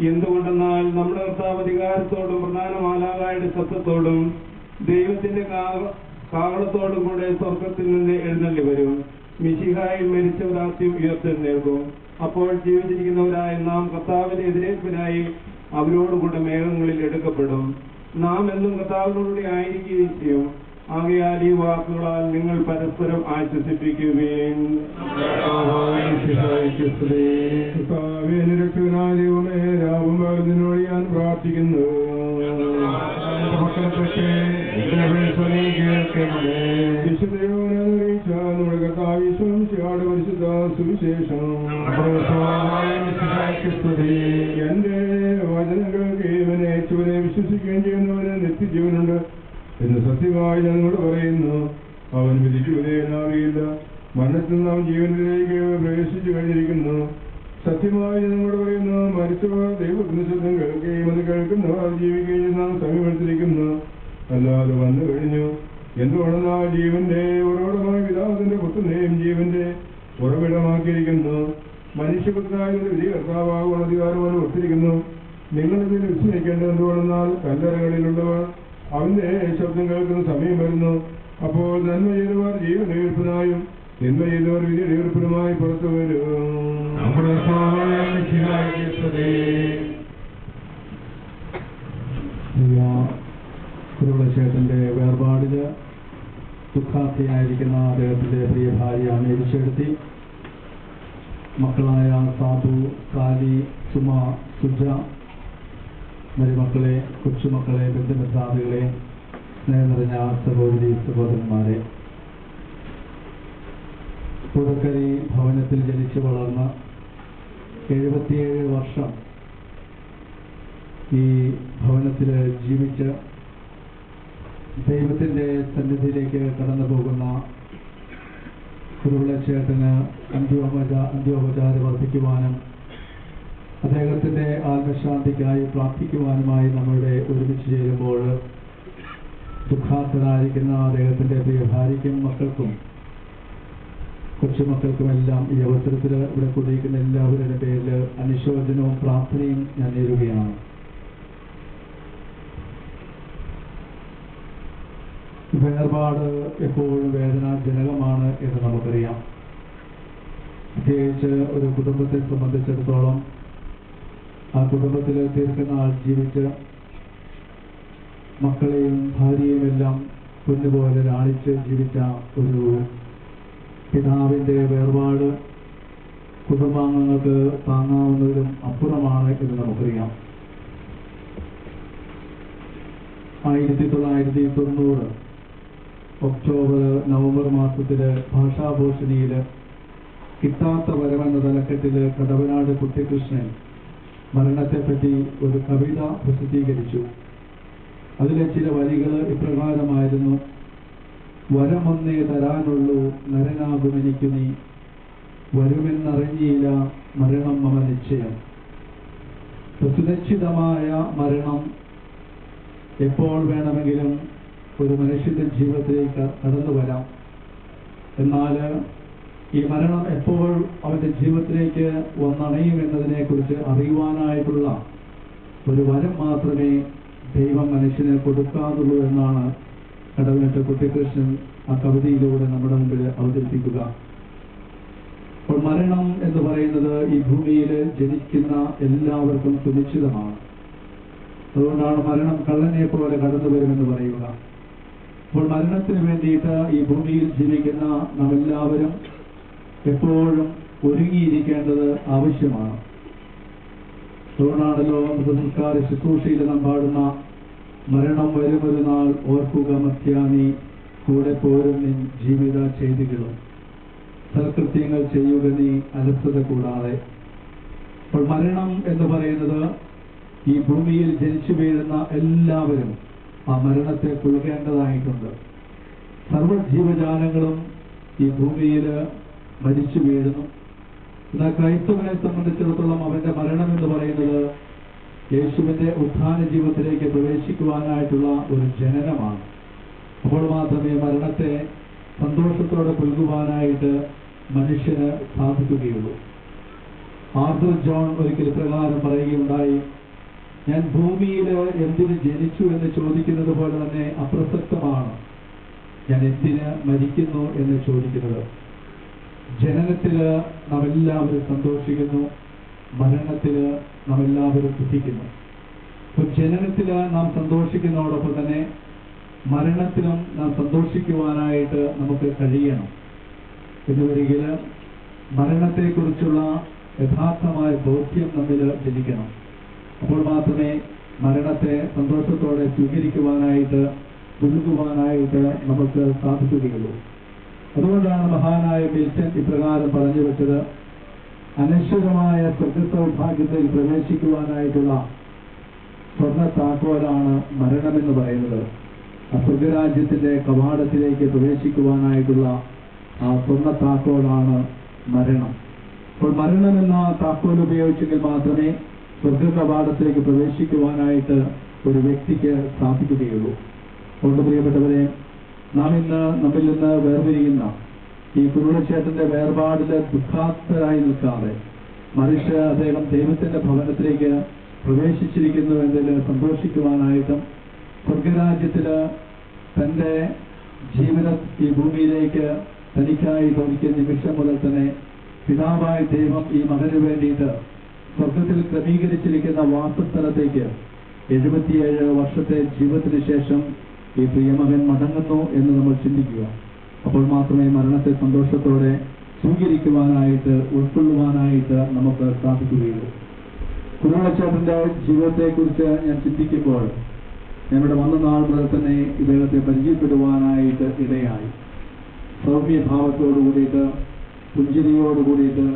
S4: എന്തുകൊണ്ടെന്നാൽ നമ്മുടെ കർത്താവ് അധികാരത്തോടും പ്രധാന മാലാഖയുടെ ശബ്ദത്തോടും ദൈവത്തിന്റെ കാഹളത്തോടും കൂടെ സ്വർഗത്തിൽ നിന്ന് എഴുന്നള്ളി വരും. മിശിഹായിൽ മരിച്ചവർ ആദ്യം ഉയർത്തെഴുന്നേൽക്കും. അപ്പോൾ ജീവിച്ചിരിക്കുന്നവരായ നാം കർത്താവിന്റെ എതിരേൽപ്പിനായി അവരോടുകൂടെ മേഘങ്ങളിൽ എടുക്കപ്പെടും. നാം എന്നും കർത്താവിനോടുകൂടി ആയിരിക്കുകയും ചെയ്യും. ആകയാൽ ഈ വാക്കുകളാൽ നിങ്ങൾ പരസ്പരം ആശ്വസിപ്പിക്കുകയും. രാവുമ്പോൾ ഞാൻ പ്രാർത്ഥിക്കുന്നു. നമ്മുടെ കർത്താവിശ്വം പരിശുദ്ധ സുവിശേഷം. എന്റെ വചനങ്ങൾക്ക് ഇവനെ ചുവനെ വിശ്വസിക്കുകയും ചെയ്യുന്നവന് നിത്യജീവനുണ്ട് എന്ന് സത്യമായി ഞങ്ങളോട് പറയുന്നു. അവൻ വിധിച്ചുവിധേയനാകില്ല. മരണത്തിൽ നാം ജീവനിലേക്ക് പ്രവേശിച്ചു കഴിഞ്ഞിരിക്കുന്നു. സത്യമായി ഞങ്ങളോട് പറയുന്നു, മരിച്ചവർ ദൈവത്തിന്റെ ശബ്ദം കേൾക്കുകയും അത് കേൾക്കുന്നവർ ജീവിക്കുകയും നാം സമീപത്തിരിക്കുന്നു. അല്ലാതെ വന്നു കഴിഞ്ഞു. എന്തുകൊണ്ടെന്നാൽ ജീവന്റെ ഉറവിടമായ പിതാവിന്റെ പുത്രനെയും ജീവന്റെ ഉറവിടമാക്കിയിരിക്കുന്നു. മനുഷ്യപുത്രനായ വിധി കർത്താവാകുവാൻ അധികാരം അവന് ഒത്തിരിക്കുന്നു. നിങ്ങളിതിൽ വിസ്മയിക്കേണ്ടത് എന്തുകൊണ്ടെന്നാൽ കല്ലറകളിലുള്ളവർ അവന്റെ ശബ്ദം കേൾക്കുന്ന സമയം വരുന്നു. അപ്പോൾ നന്മ ചെയ്തവർ ജീവനെഴുപ്പിനായും തിന്മ ചെയ്തവർ വിധിയെഴുപ്പിനുമായി പുറത്തു വരും. കുരുളശേഖരന്റെ വേർപാടില് ദുഃഖാർത്ഥിയായിരിക്കുന്ന അദ്ദേഹത്തിന്റെ പ്രിയ ഭാര്യ മേരിച്ചെടുത്തി മക്കളായ സാബു, കാലി, സുമ, സുജ, മരുമക്കളെ, കൊച്ചുമക്കളെ, ബന്ധുമിത്രാദികളെ, സ്നേഹം നിറഞ്ഞ സഹോദരി സഹോദരന്മാരെ, പുഴക്കരി ഭവനത്തിൽ ജനിച്ചു വളർന്ന 77 വർഷം ഈ ഭവനത്തിൽ ജീവിച്ച് ദൈവത്തിന്റെ സന്നിധിയിലേക്ക് കടന്നു പോകുന്ന കുരുളച്ചേട്ടന് അന്ത്യോപചാരം അർപ്പിക്കുവാനും അദ്ദേഹത്തിന്റെ ആത്മശാന്തിക്കായി പ്രാർത്ഥിക്കുവാനുമായി നമ്മളുടെ ഒരുമിച്ച് ചേരുമ്പോൾ ദുഃഖാർത്ഥനായിരിക്കുന്ന അദ്ദേഹത്തിന്റെ പ്രിയ ഭാര്യയ്ക്കും മക്കൾക്കും കൊച്ചുമക്കൾക്കുമെല്ലാം ഈ അവസരത്തിൽ ഇവിടെ കൂടിയിരിക്കുന്ന എല്ലാവരുടെ പേരിൽ അനുശോചനവും പ്രാർത്ഥനയും ഞാൻ നേരുകയാണ്. വേർപാട് എപ്പോഴും വേദനാജനകമാണ് എന്ന് നമുക്കറിയാം. പ്രത്യേകിച്ച് ഒരു കുടുംബത്തെ സംബന്ധിച്ചിടത്തോളം ആ കുടുംബത്തിൽ ദീർഘനാൾ ജീവിച്ച് മക്കളെയും ഭാര്യയും എല്ലാം പൊന്നുപോലെ ലാളിച്ച് ജീവിച്ച ഒരു
S3: പിതാവിൻ്റെ വേർപാട് കുടുംബാംഗങ്ങൾക്ക് താങ്ങാവുന്നതിലും അപ്പുറമാണ് എന്ന് നമുക്കറിയാം. 1990 ഒക്ടോബർ നവംബർ മാസത്തിൽ ഭാഷാഭൂഷണിയിൽ കിട്ടാത്ത വരമെന്ന തലക്കെട്ടിൽ കടവനാട് കുട്ടിക്കൃഷ്ണൻ മരണത്തെപ്പറ്റി ഒരു കവിത പ്രസിദ്ധീകരിച്ചു. അതിലെ ചില വരികൾ ഇപ്രകാരമായിരുന്നു: വരമൊന്നേ തരാനുള്ളൂ നരനാകുമെനിക്കു നീ, വരുമെന്നറിഞ്ഞില്ല മരണം മമ നിശ്ചയം. സുനിശ്ചിതമായ മരണം എപ്പോൾ വേണമെങ്കിലും ഒരു മനുഷ്യന്റെ ജീവിതത്തിലേക്ക് കടന്നു വരാം. എന്നാൽ ഈ മരണം എപ്പോൾ അവന്റെ ജീവിതത്തിലേക്ക് വന്നണയും എന്നതിനെക്കുറിച്ച് അറിയുവാനായിട്ടുള്ള ഒരു വരം മാത്രമേ ദൈവം മനുഷ്യന് കൊടുക്കാതുള്ളൂ എന്നാണ് കടവനാട്ട് കുട്ടിക്കൃഷ്ണൻ ആ കവിതയിലൂടെ നമ്മുടെ മുമ്പിൽ അവതരിപ്പിക്കുക. അപ്പോൾ മരണം എന്ന് പറയുന്നത് ഈ ഭൂമിയിൽ ജനിക്കുന്ന എല്ലാവർക്കും സുനിശ്ചിതമാണ്. അതുകൊണ്ടാണ് മരണം കള്ളനെ പോലെ കടന്നു വരുമെന്ന് പറയുക. അപ്പോൾ മരണത്തിന് വേണ്ടിയിട്ട് ഈ ഭൂമിയിൽ ജീവിക്കുന്ന നാം എല്ലാവരും എപ്പോഴും ഒരുങ്ങിയിരിക്കേണ്ടത് ആവശ്യമാണ്. അതുകൊണ്ടാണല്ലോ മൃതസംസ്കാര ശുശ്രൂഷയിൽ നാം പാടുന്ന മരണം വരുമൊരു നാൾ ഓർക്കുക മധ്യാനി, കൂടെ പോരും നിൻ ജീവിത ചെയ്തികളും, സൽകൃത്യങ്ങൾ ചെയ്യുക നീ അലസത കൂടാതെ. അപ്പോൾ മരണം എന്ന് പറയുന്നത് ഈ ഭൂമിയിൽ ജനിച്ചു വീഴുന്ന എല്ലാവരും ആ മരണത്തെ കൊള്ളുകേണ്ടതായിട്ടുണ്ട്. സർവ്വജീവജാലങ്ങളും ഈ ഭൂമിയിൽ മരിച്ചു വീഴുന്നു. എന്നാൽ ക്രൈസ്തവനെ സംബന്ധിച്ചിടത്തോളം അവന്റെ മരണം എന്ന് പറയുന്നത് യേശുവിന്റെ ഉത്ഥാന ജീവിതത്തിലേക്ക് പ്രവേശിക്കുവാനായിട്ടുള്ള ഒരു ജനനമാണ്. അപ്പോൾ മാത്രമേ മരണത്തെ സന്തോഷത്തോടെ പുൽകുവാനായിട്ട് മനുഷ്യന് സാധിക്കുകയുള്ളൂ. ആർതർ ജോൺ ഒരിക്കൽ പ്രകാരം പറയുകയുണ്ടായി: ഞാൻ ഭൂമിയിൽ എന്തിന് ജനിച്ചു എന്ന് ചോദിക്കുന്നത് പോലെ തന്നെ അപ്രസക്തമാണ് ഞാൻ എന്തിന് മരിക്കുന്നു എന്ന് ചോദിക്കുന്നത്. ജനനത്തില് നാം എല്ലാവരും സന്തോഷിക്കുന്നു, മരണത്തില് നാം എല്ലാവരും ദുഃഖിക്കുന്നു. അപ്പോൾ ജനനത്തില് നാം സന്തോഷിക്കുന്നതോടൊപ്പം തന്നെ മരണത്തിലും നാം സന്തോഷിക്കുവാനായിട്ട് നമുക്ക് കഴിയണം. എന്നുവരികിൽ മരണത്തെക്കുറിച്ചുള്ള യഥാർത്ഥമായ ബോധ്യം നമ്മിൽ ജനിക്കണം. അപ്പോൾ മാത്രമേ മരണത്തെ സന്തോഷത്തോടെ സ്വീകരിക്കുവാനായിട്ട് പുലുകുവാനായിട്ട് നമുക്ക് സാധിക്കുകയുള്ളൂ. അതുകൊണ്ടാണ് മഹാനായ മിൽട്ടൺ ഇപ്രകാരം പറഞ്ഞു വെച്ചത്: അനശ്വരമായ സ്വർഗസൗഭാഗ്യത്തിൽ പ്രവേശിക്കുവാനായിട്ടുള്ള സ്വർണ്ണ താക്കോലാണ് മരണമെന്ന് പറയുന്നത്. ആ സ്വർഗരാജ്യത്തിന്റെ കവാടത്തിലേക്ക് പ്രവേശിക്കുവാനായിട്ടുള്ള ആ സ്വർണ്ണ താക്കോലാണ് മരണം. അപ്പോൾ മരണം എന്ന താക്കോൽ ഉപയോഗിച്ചെങ്കിൽ മാത്രമേ സ്വർഗ കവാടത്തിലേക്ക് പ്രവേശിക്കുവാനായിട്ട് ഒരു വ്യക്തിക്ക് സാധിക്കുകയുള്ളൂ. അതുകൊണ്ട് പ്രിയപ്പെട്ടവരെ, നാം ഇന്ന് നമ്മിൽ നിന്ന് വേർപിരിയുന്ന ഈ കുരുളച്ചേട്ടന്റെ വേർപാടില് ദുഃഖാത്തരായി നിൽക്കാതെ മറിച്ച് അദ്ദേഹം ദൈവത്തിന്റെ ഭവനത്തിലേക്ക് പ്രവേശിച്ചിരിക്കുന്നു എന്നതിൽ സന്തോഷിക്കുവാനായിട്ടും സ്വർഗരാജ്യത്തില് തന്റെ ജീവിതം ഈ ഭൂമിയിലേക്ക് തനിക്കായി ഭവിക്കുന്ന നിമിഷം മുതൽ തന്നെ പിതാവായ ദൈവം ഈ മകന് വേണ്ടിയിട്ട് സ്വർഗത്തിൽ ക്രമീകരിച്ചിരിക്കുന്ന വാസസ്ഥലത്തേക്ക് 77 വർഷത്തെ ജീവിതത്തിന് ശേഷം ഈ പ്രിയമകൻ മടങ്ങുന്നു എന്ന് നമ്മൾ ചിന്തിക്കുക. അപ്പോൾ മാത്രമേ മരണത്തെ സന്തോഷത്തോടെ സ്വീകരിക്കുവാനായിട്ട് ഉൾക്കൊള്ളുവാനായിട്ട് നമുക്ക് സാധിക്കുകയുള്ളൂ. കുരുളച്ചേട്ടന്റെ ജീവിതത്തെക്കുറിച്ച് ഞാൻ ചിന്തിക്കുമ്പോൾ ഞങ്ങളുടെ വന്ന നാൾ മുതൽ തന്നെ ഇദ്ദേഹത്തെ പരിചയപ്പെടുവാനായിട്ട് ഇടയായി. സൗമ്യഭാവത്തോടു കൂടിയിട്ട് പുഞ്ചിരിയോട് കൂടിയിട്ട്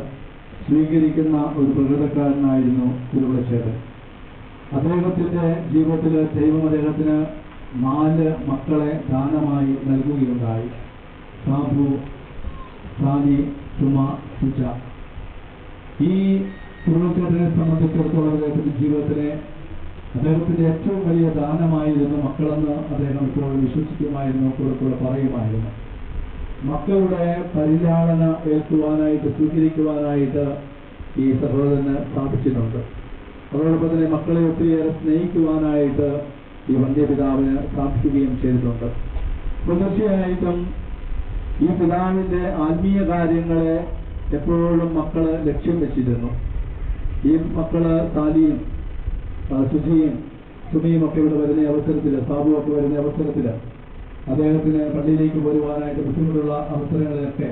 S3: സ്വീകരിക്കുന്ന ഒരു പ്രകൃതക്കാരനായിരുന്നു കുരുളച്ചേട്ടൻ. അദ്ദേഹത്തിന്റെ ജീവിതത്തിൽ ദൈവം അദ്ദേഹത്തിന് 4 മക്കളെ ദാനമായി നൽകുകയുണ്ടായി. സാബു, സാനി, സുമ, സുജ. ഈ കുരുളച്ചേട്ടനെ സംബന്ധിച്ചിടത്തോളം അദ്ദേഹത്തിന്റെ ജീവിതത്തിലെ അദ്ദേഹത്തിന്റെ ഏറ്റവും വലിയ ദാനമായിരുന്നു മക്കളെന്ന് അദ്ദേഹം ഇപ്പോൾ വിശ്വസിക്കുമായിരുന്നു, കൂടെ പറയുമായിരുന്നു. മക്കളുടെ പരിലാളന ഏൽക്കുവാനായിട്ട് സ്വീകരിക്കുവാനായിട്ട് ഈ സഹോദരന് സാധിച്ചിട്ടുണ്ട്. അതോടൊപ്പം തന്നെ മക്കളെ ഒത്തിരിയേറെ സ്നേഹിക്കുവാനായിട്ട് ഈ വന്ധ്യപിതാവിന് സാധിക്കുകയും ചെയ്തിട്ടുണ്ട്. തീർച്ചയായിട്ടും ഈ പിതാവിന്റെ ആത്മീയ കാര്യങ്ങളെ എപ്പോഴും മക്കള് ലക്ഷ്യം വെച്ചിരുന്നു. ഈ മക്കള് സാലിയും സുജിയും സുമിയും ഒക്കെ ഇവിടെ വരുന്ന അവസരത്തിൽ, സാബു ഒക്കെ വരുന്ന അവസരത്തിൽ അദ്ദേഹത്തിന് പള്ളിയിലേക്ക് വരുവാനായിട്ട് ബുദ്ധിമുട്ടുള്ള അവസരങ്ങളിലൊക്കെ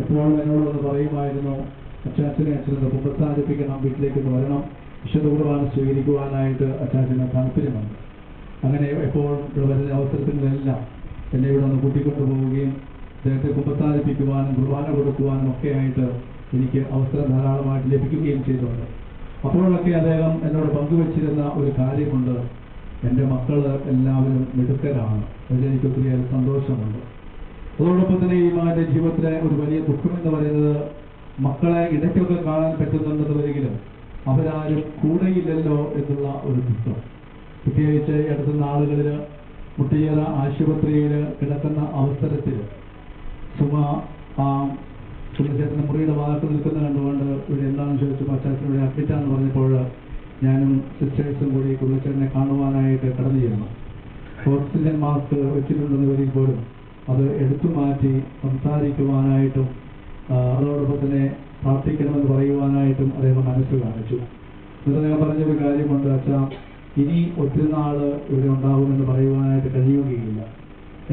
S3: എപ്പോഴും എന്നോടൊന്ന് പറയുമായിരുന്നു, അച്ചാച്ചനെ കുമ്പസാരിപ്പിക്കണം, വീട്ടിലേക്ക് വരണം, വിശുദ്ധ കുർബാന സ്വീകരിക്കുവാനായിട്ട് അച്ചാച്ചന് താല്പര്യമുണ്ട്. അങ്ങനെ എപ്പോഴും ഇവിടെ വരുന്ന അവസരങ്ങളിലെല്ലാം എന്നെ ഇവിടെ ഒന്ന് കൂട്ടിക്കൊണ്ടു പോവുകയും അദ്ദേഹത്തെ കുമ്പസാരിപ്പിക്കുവാനും കുർബാന കൊടുക്കുവാനും ഒക്കെ ആയിട്ട് എനിക്ക് അവസരം ധാരാളമായിട്ട് ലഭിക്കുകയും ചെയ്തിട്ടുണ്ട്. അപ്പോഴൊക്കെ അദ്ദേഹം എന്നോട് പങ്കുവച്ചിരുന്ന ഒരു കാര്യമുണ്ട്, എൻ്റെ മക്കൾ എല്ലാവരും മിടുക്കരാണ്. അതിലെനിക്ക് ഒത്തിരിയേറെ സന്തോഷമുണ്ട്. അതോടൊപ്പം തന്നെ ഈ മകൻ്റെ ജീവിതത്തിലെ ഒരു വലിയ ദുഃഖമെന്ന് പറയുന്നത്, മക്കളെ ഇടയ്ക്കൊക്കെ കാണാൻ പറ്റുന്നുണ്ടെന്ന് വരികിലും അവരാരും കൂടെയില്ലല്ലോ എന്നുള്ള ഒരു ദുഃഖം. പ്രത്യേകിച്ച് അടുത്ത നാളുകളിൽ മുട്ടിയറ ആശുപത്രിയിൽ കിടക്കുന്ന അവസരത്തിൽ സുമ പുള്ളിച്ചേട്ടൻ്റെ മുറിയുടെ ഭാഗത്ത് നിൽക്കുന്ന കണ്ടുകൊണ്ട് ഇവിടെ എന്താണെന്ന് ചോദിച്ചപ്പോൾ അച്ചാച്ചനോട് അഡ്മിറ്റാന്ന് പറഞ്ഞപ്പോൾ ഞാനും സിസ്റ്റേഴ്സും കൂടി പുള്ളിച്ചേട്ടനെ കാണുവാനായിട്ട് കടന്നു ചെന്നു. ഓക്സിജൻ മാസ്ക് വെച്ചിട്ടുണ്ടെന്ന് വരികപ്പോഴും അത് എടുത്തു മാറ്റി സംസാരിക്കുവാനായിട്ടും അതോടൊപ്പം തന്നെ പ്രാർത്ഥിക്കണമെന്ന് പറയുവാനായിട്ടും അദ്ദേഹം മനസ്സ് കാണിച്ചു. എന്നിട്ട് അദ്ദേഹം പറഞ്ഞൊരു കാര്യമുണ്ട്, അച്ഛാ ഇനി ഒത്തിരി നാള് ഇവിടെ ഉണ്ടാകുമെന്ന് പറയുവാനായിട്ട് കഴിയുകയില്ല,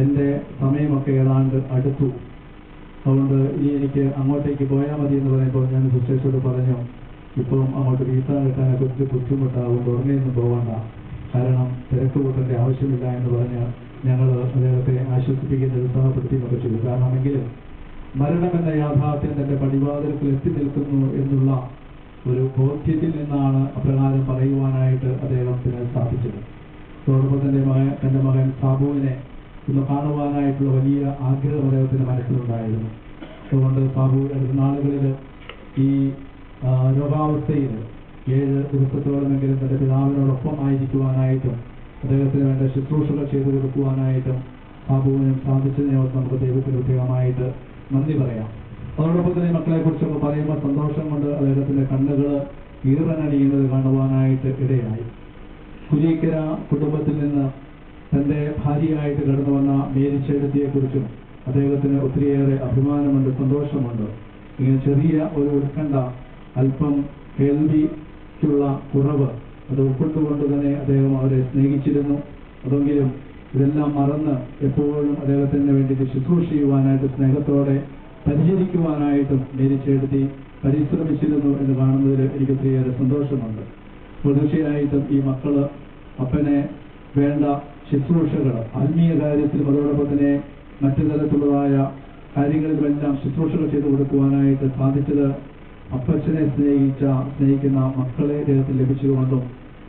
S3: എൻ്റെ സമയമൊക്കെ ഏതാണ്ട് അടുത്തു, അതുകൊണ്ട് ഇനി എനിക്ക് അങ്ങോട്ടേക്ക് പോയാൽ മതി എന്ന് പറയുമ്പോൾ ഞാൻ സിസ്റ്റേഴ്സോട് പറഞ്ഞു, ഇപ്പം അങ്ങോട്ട് വീസ കിട്ടാനൊക്കെ ഒത്തിരി ബുദ്ധിമുട്ടാകും, ഉടനെയൊന്നും പോകണ്ട, കാരണം തിരക്ക് കൂട്ടേണ്ട ആവശ്യമില്ല എന്ന് പറഞ്ഞ് ഞങ്ങൾ അദ്ദേഹത്തെ ആശ്വസിപ്പിക്കുന്ന ഉത്സാഹപ്പെടുത്തിയൊക്കെ ചെയ്തു. കാരണമെങ്കിലും മരണമെന്ന യാഥാർത്ഥ്യം തന്റെ പടിവാതിൽക്കൽ എത്തി നിൽക്കുന്നു എന്നുള്ള ഒരു ബോധ്യത്തിൽ നിന്നാണ് അപ്രകാരം പറയുവാനായിട്ട് അദ്ദേഹത്തിന് സാധിച്ചത്. അതോടൊപ്പം തന്റെ മകൻ സാബുവിനെ ഒന്ന് കാണുവാനായിട്ടുള്ള വലിയ ആഗ്രഹം അദ്ദേഹത്തിന്റെ മനസ്സിലുണ്ടായിരുന്നു. അതുകൊണ്ട് സാബു അടുത്ത നാളുകളിൽ ഈ രോഗാവസ്ഥയിൽ 7 ദിവസത്തോളമെങ്കിലും തന്റെ പിതാവിനോടൊപ്പം ആയിരിക്കുവാനായിട്ടും അദ്ദേഹത്തിന് വേണ്ട ശുശ്രൂഷകൾ ചെയ്തു കൊടുക്കുവാനായിട്ടും സാബുവിനും സാധിച്ചതിനെ നമുക്ക് ദൈവത്തിന് പ്രത്യേകമായിട്ട് നന്ദി പറയാം. അതോടൊപ്പം തന്നെ മക്കളെ കുറിച്ചൊക്കെ പറയുമ്പോൾ സന്തോഷം കൊണ്ട് അദ്ദേഹത്തിന്റെ കണ്ണുകൾ ഈറനണിയുന്നത് കാണുവാനായിട്ട് ഇടയായി. കുരീക്കര കുടുംബത്തിൽ നിന്ന് തന്റെ ഭാര്യയായിട്ട് കടന്നു വന്ന മേരിച്ചേടത്തിയെക്കുറിച്ചും അദ്ദേഹത്തിന് ഒത്തിരിയേറെ അഭിമാനമുണ്ട്, സന്തോഷമുണ്ട്. ഇങ്ങനെ ചെറിയ ഒരു ഉത്കണ്ഠ, അല്പം കേൾവിക്കുള്ള കുറവ് അത് ഉൾക്കൊണ്ടുകൊണ്ട് തന്നെ അദ്ദേഹം അവരെ സ്നേഹിച്ചിരുന്നു. അതെങ്കിലും ഇതെല്ലാം മറന്ന് എപ്പോഴും അദ്ദേഹത്തിന് വേണ്ടിയിട്ട് ശുശ്രൂഷ ചെയ്യുവാനായിട്ട് സ്നേഹത്തോടെ പരിചരിക്കുവാനായിട്ടും മേരിച്ചെടുത്തി പരിശ്രമിച്ചിരുന്നു എന്ന് കാണുന്നതിൽ എനിക്ക് ഒത്തിരിയേറെ സന്തോഷമുണ്ട്. തീർച്ചയായിട്ടും ഈ മക്കള് അപ്പനെ വേണ്ട ശുശ്രൂഷകൾ ആത്മീയ കാര്യത്തിലും അതോടൊപ്പം തന്നെ മറ്റു തരത്തിലുള്ളതായ കാര്യങ്ങളിലുമെല്ലാം ശുശ്രൂഷകൾ ചെയ്തു കൊടുക്കുവാനായിട്ട് സാധിച്ചത് അപ്പച്ചനെ സ്നേഹിക്കുന്ന മക്കളെ ദൈവത്തിൽ ലഭിച്ചതുകൊണ്ടും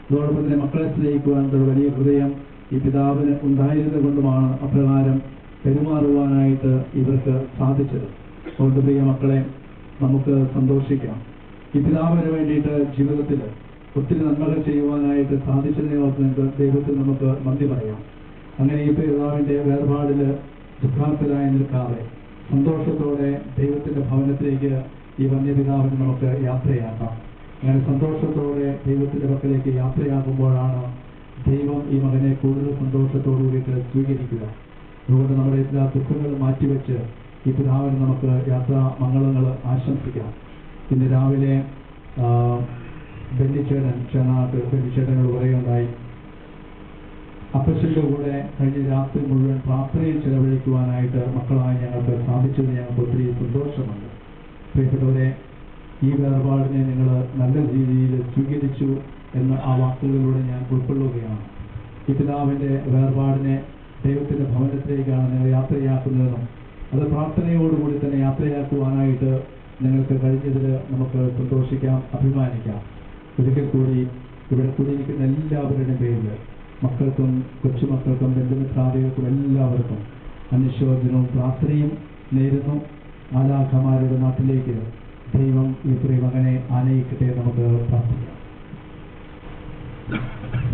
S3: അതോടൊപ്പം തന്നെ മക്കളെ സ്നേഹിക്കുവാനുള്ള വലിയ ഹൃദയം ഈ പിതാവിന് ഉണ്ടായിരുന്നത് കൊണ്ടുമാണ് അപ്രകാരം പെരുമാറുവാനായിട്ട് ഇവർക്ക് സാധിച്ചത്. അതുകൊണ്ട് പ്രിയ മക്കളെ, നമുക്ക് സന്തോഷിക്കാം. ഈ പിതാവിന് വേണ്ടിയിട്ട് ജീവിതത്തിൽ ഒത്തിരി നന്മകൾ ചെയ്യുവാനായിട്ട് സാധിച്ചതിനെ ഓർത്ത് ദൈവത്തിൽ നമുക്ക് നന്ദി പറയാം. അങ്ങനെ ഈ പിതാവിന്റെ വേർപാടിൽ ദുഃഖാർത്ഥരായി നിൽക്കാതെ സന്തോഷത്തോടെ ദൈവത്തിന്റെ ഭവനത്തിലേക്ക് ഈ വന്യപിതാവിന് നമുക്ക് യാത്രയാക്കാം. അങ്ങനെ സന്തോഷത്തോടെ ദൈവത്തിന്റെ പക്കലേക്ക് യാത്രയാകുമ്പോഴാണ് ദൈവം ഈ മകനെ കൂടുതൽ സന്തോഷത്തോടുകൂടിയിട്ട് സ്വീകരിക്കുക. അതുകൊണ്ട് നമ്മുടെ എല്ലാ ദുഃഖങ്ങളും മാറ്റിവെച്ച് ഈ പിതാവിന് നമുക്ക് യാത്രാ മംഗളങ്ങൾ ആശംസിക്കാം. ഇന്ന് രാവിലെ ബെന്നിച്ചേട്ടനോട് പറയുകയുണ്ടായി, അപ്പച്ചന്റെ കൂടെ കഴിഞ്ഞ രാത്രി മുഴുവൻ പ്രാർത്ഥനയിൽ ചെലവഴിക്കുവാനായിട്ട് മക്കളായി ഞങ്ങൾക്ക് സാധിച്ചത് ഞങ്ങൾക്ക് ഒത്തിരി സന്തോഷമുണ്ട്. പ്രിയപ്പെട്ടവരെ, ഈ വേർപാടിനെ നിങ്ങൾ നല്ല രീതിയിൽ സ്വീകരിച്ചു എന്ന ആ വാക്കുകളിലൂടെ ഞാൻ ഉൾക്കൊള്ളുകയാണ്. ഈ പിതാവിന്റെ വേർപാടിനെ ദൈവത്തിന്റെ ഭവനത്തിലേക്കാണ് നിങ്ങൾ യാത്രയാക്കുന്നതെന്നും അത് പ്രാർത്ഥനയോടുകൂടി തന്നെ യാത്രയാക്കുവാനായിട്ട് നിങ്ങൾക്ക് കഴിഞ്ഞതിൽ നമുക്ക് സന്തോഷിക്കാം, അഭിമാനിക്കാം. ഒരിക്കൽ കൂടി ഇവിടെ കൂടിയിരിക്കുന്ന എല്ലാവരുടെയും പേരിൽ മക്കൾക്കും കൊച്ചുമക്കൾക്കും ബന്ധുമിത്രാദികൾക്കും എല്ലാവർക്കും അനുശോചനവും പ്രാർത്ഥനയും നേരുന്നു. മാലാഖമാരുടെ നാട്ടിലേക്ക് ദൈവം ഈ പ്രിയമകനെ ആനയിക്കട്ടെ. നമുക്ക് പ്രാർത്ഥിക്കാം.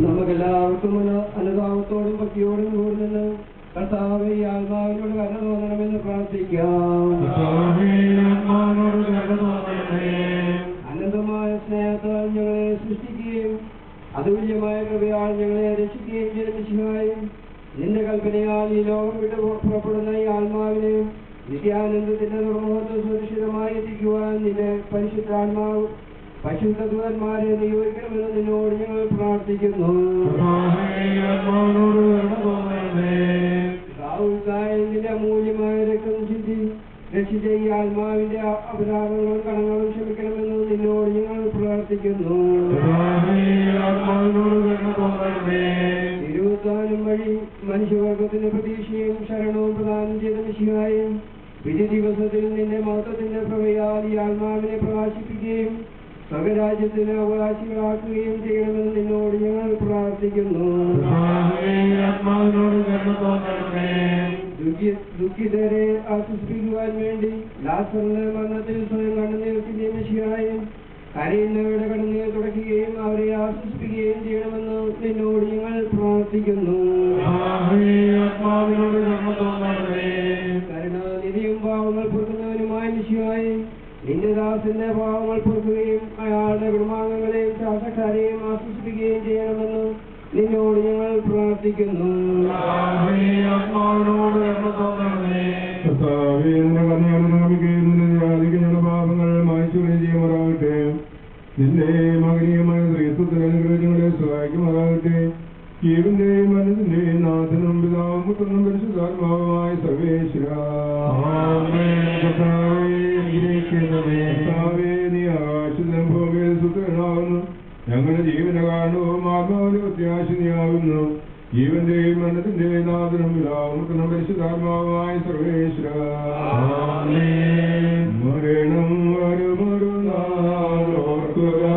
S4: നമുക്കെല്ലാവർക്കും അനുതാപത്തോടും ഭക്തിയോടും കൂടി നിന്ന് കർത്താവേ ഈ ആത്മാവിനോട് കരുണ തോന്നണമെന്ന് പ്രാർത്ഥിക്കാം. അനന്തമായ സ്നേഹത്താൽ ഞങ്ങളെ സൃഷ്ടിക്കുകയും അതുല്യമായ കൃപയാൽ ഞങ്ങളെ രക്ഷിക്കുകയും ജനിപ്പിച്ചുകയും നിന്റെ കൽപ്പനയാൽ ഈ ലോകം വിട്ട് പുറപ്പെടുന്ന ഈ ആത്മാവിനെ നിത്യാനന്ദത്തിന്റെ തുറമുഖത്ത് സുരക്ഷിതമായി എത്തിക്കുവാൻ നിന്റെ പരിശുദ്ധാത്മാവ് പരിശുദ്ധ ദൂതന്മാരെ നിയോഗിക്കണമെന്ന് നിന്നോട് ഞങ്ങൾ പ്രാർത്ഥിക്കുന്നു. നിന്റെ അമൂല്യമായ രക്തം ചിന്തി രക്ഷിച്ച ഈ ആത്മാവിന്റെ അപരാധങ്ങളും കടങ്ങളും ക്ഷമിക്കണമെന്ന് നിന്നോട് ഞങ്ങൾ പ്രാർത്ഥിക്കുന്നു. തിരുവുത്താനം വഴി മനുഷ്യവർഗത്തിന്റെ പ്രതീക്ഷയും ശരണവും പ്രദാനം ചെയ്ത മിശിഹായും വിധി ദിവസത്തിൽ നിന്റെ മഹത്വത്തിന്റെ പ്രഭയാൽ ഈ ആത്മാവിനെ പ്രകാശിപ്പിക്കുകയും സ്വകരാജ്യത്തിന് അവകാശികളാക്കുകയും ചെയ്യണമെന്ന് നിന്നോട് ഞങ്ങൾ പ്രാർത്ഥിക്കുന്നു. ദുഃഖിതരെ ആശ്വസിപ്പിക്കുവാൻ വേണ്ടി ലാസറിന്റെ മരണത്തിൽ സ്വയം കണ്ണുനീർ ചിന്തിയ മിശിഹായും കരയുന്നവരുടെ കണ്ണുനീർ തുടയ്ക്കുകയും അവരെ ആശ്വസിപ്പിക്കുകയും ചെയ്യണമെന്ന് നിന്നോട് ഞങ്ങൾ പ്രാർത്ഥിക്കുന്നു. കരുണാനിധിയും പാവങ്ങൾ പൊറുക്കുന്നവനുമായ മിശിഹായും നിന്റെ ദാസന്റെ പാവങ്ങൾ പൊറുക്കുകയും അയാളുടെ കുടുംബാംഗങ്ങളെയും ശാസക്കാരെയും ആശ്വസിപ്പിക്കുകയും ചെയ്യണമെന്ന് നിന്നോട് ഞങ്ങൾ പ്രാർത്ഥിക്കുന്നു. പാപങ്ങൾ മായ്ച്ചുകളെ ചെയ്യുമാറാകട്ടെ. നിന്റെ മകനീയമായ സ്ത്രീത്വത്തിന് അനുഗ്രഹങ്ങളെ സഹായിക്കുമാറാകട്ടെ. ജീവന്റെയും മനസ്സിന്റെയും നാഥനും പിതാവും പുത്രനും പരിശുദ്ധാത്മാവുമായ സർവേശ്വരാ നീ ആകാശത്തിനും ഭൂമിയിൽ സുഖനാകുന്നു. ഞങ്ങളുടെ ജീവന കാരണവും ആത്മാവിന്റെ പ്രത്യാശ നീയാകുന്നു. ജീവന്റെയും മരണത്തിന്റെയും നാഥനും പിതാവും പുത്രനും പരിശുദ്ധാത്മാവുമായ സർവേശ്വരാ മരണം വരുമൊരു നാളോർക്കുകയാതെ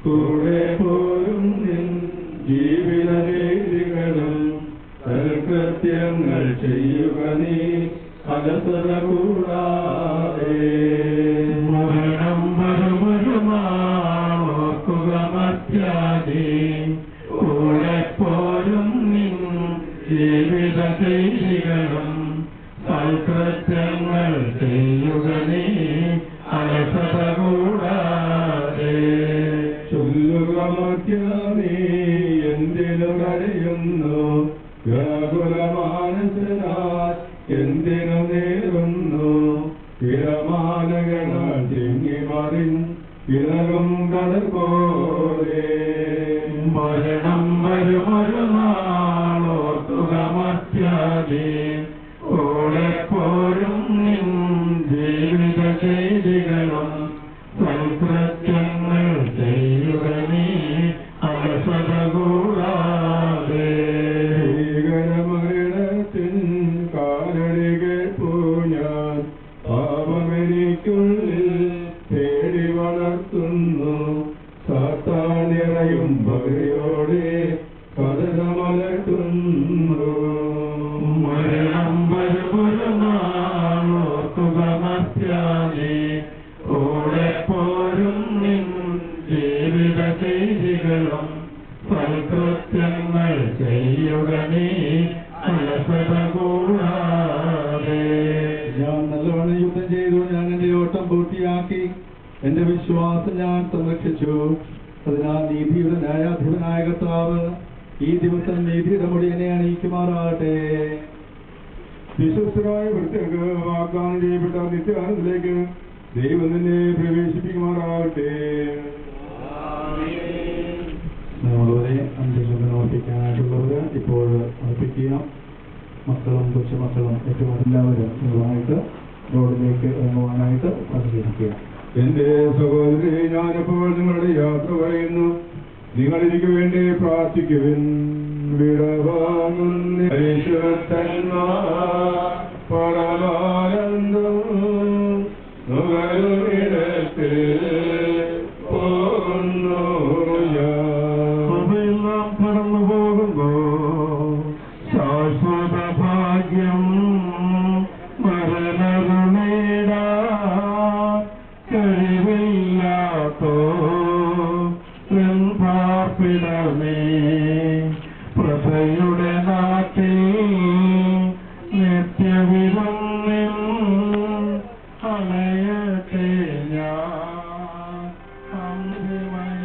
S4: കൂടെ പോരും ജീവിത രീതികളും സൽകൃത്യങ്ങൾ ചെയ്യുക നീ അലസത കൂടാതെ.
S5: മരണം വരുമൊരു നാളോർക്കുക മത്യാതെ കൂടെ പോരും നിൻ ജീവിത രീതികളും സൽകൃത്യങ്ങൾ ചെയ്യുക നീ അലസത കൂടാതെ.
S4: ചൊല്ലുക മത്യാനീ എന്തിനു കരയുന്നു, വ്യാകുലമാനസനാൽ എന്തിനു നേരുന്നു. തിരമാലകളാൽ തിങ്ങി മറിൻ ഇളകും കടൽ പോലെ.
S5: മരണം വരുമൊരു നാളോർക്കുക മത്യാതെ കൂടെ പോരും നിൻ ജീവിത ചെയ്തികളും സൽകൃത്യങ്ങൾ ചെയ്യുക നീ അലസത കൂടാതെ.
S4: ഭീകരമരണത്തിൻ കാലടികൾ പൂഞ്ഞാൻ പാപമെനിക്കുള്ളിൽ തേടി വളർത്തുന്നു. സാത്താനിറയും പകയോടെ കഥനമലട്ടുന്നു.
S5: മരണം വരുമൊരു നാളോർക്കുക മത്യാതെ കൂടെ പോരും നിൻ ജീവിത ചെയ്തികളും സൽകൃത്യങ്ങൾ ചെയ്യുക നീ അലസത കൂടാതെ.
S3: ഞാൻ നല്ലവണ്ണം യുദ്ധം ചെയ്തു. ഞാൻ എന്റെ ഓട്ടം പൂർത്തിയാക്കി. എന്റെ വിശ്വാസം ഞാൻ സംരക്ഷിച്ചു. അതിനാൽ നീതിയുടെ ന്യായാധിപനായ കർത്താവ് ഈ ദിവസം നീതിയുടെ മുടിയനെ അണിയിക്കുമാറാകട്ടെ.
S4: വിശ്വസ്തരായ വൃത്തികൾക്ക് വാഗ്ദാനം ചെയ്യപ്പെട്ട നിത്യാനന്ദത്തിലേക്ക് ദൈവം നിന്നെ പ്രവേശിപ്പിക്കുമാറാകട്ടെ.
S3: നമ്മളുവരെ അന്ത്യശുദ്ധ സമർപ്പിക്കാനായിട്ടുള്ളവര് ഇപ്പോൾ അർപ്പിക്കുക. മക്കളും കൊച്ചുമക്കളും ഏറ്റവും എല്ലാവരും നിങ്ങളുമായിട്ട് റോഡിലേക്ക് ഇറങ്ങുവാനായിട്ട് സഹകരിക്കുക.
S4: എന്റെ സഹോദരി, ഞാനിപ്പോൾ നിങ്ങളുടെ യാത്ര പറയുന്നു. നിങ്ങൾ എനിക്ക് വേണ്ടി പ്രാർത്ഥിക്കുവിൻ. വിടവാങ്ങുന്ന പരിശുദ്ധന്മാർ പരമാനന്ദം നുകരുമിടത്ത് പോകുന്നു
S5: അവയെല്ലാം കടന്നു പോകുമ്പോ ശാശ്വത ഭാഗ്യം മരണരുണേടാ കഴിവില്ലാത്തോ പാർപ്പിടമേ പ്രഭയുടെ നാട്ടിൽ നിത്യവിരുന്നിൽ അണയട്ടെ ഞാൻ അന്തിമയ.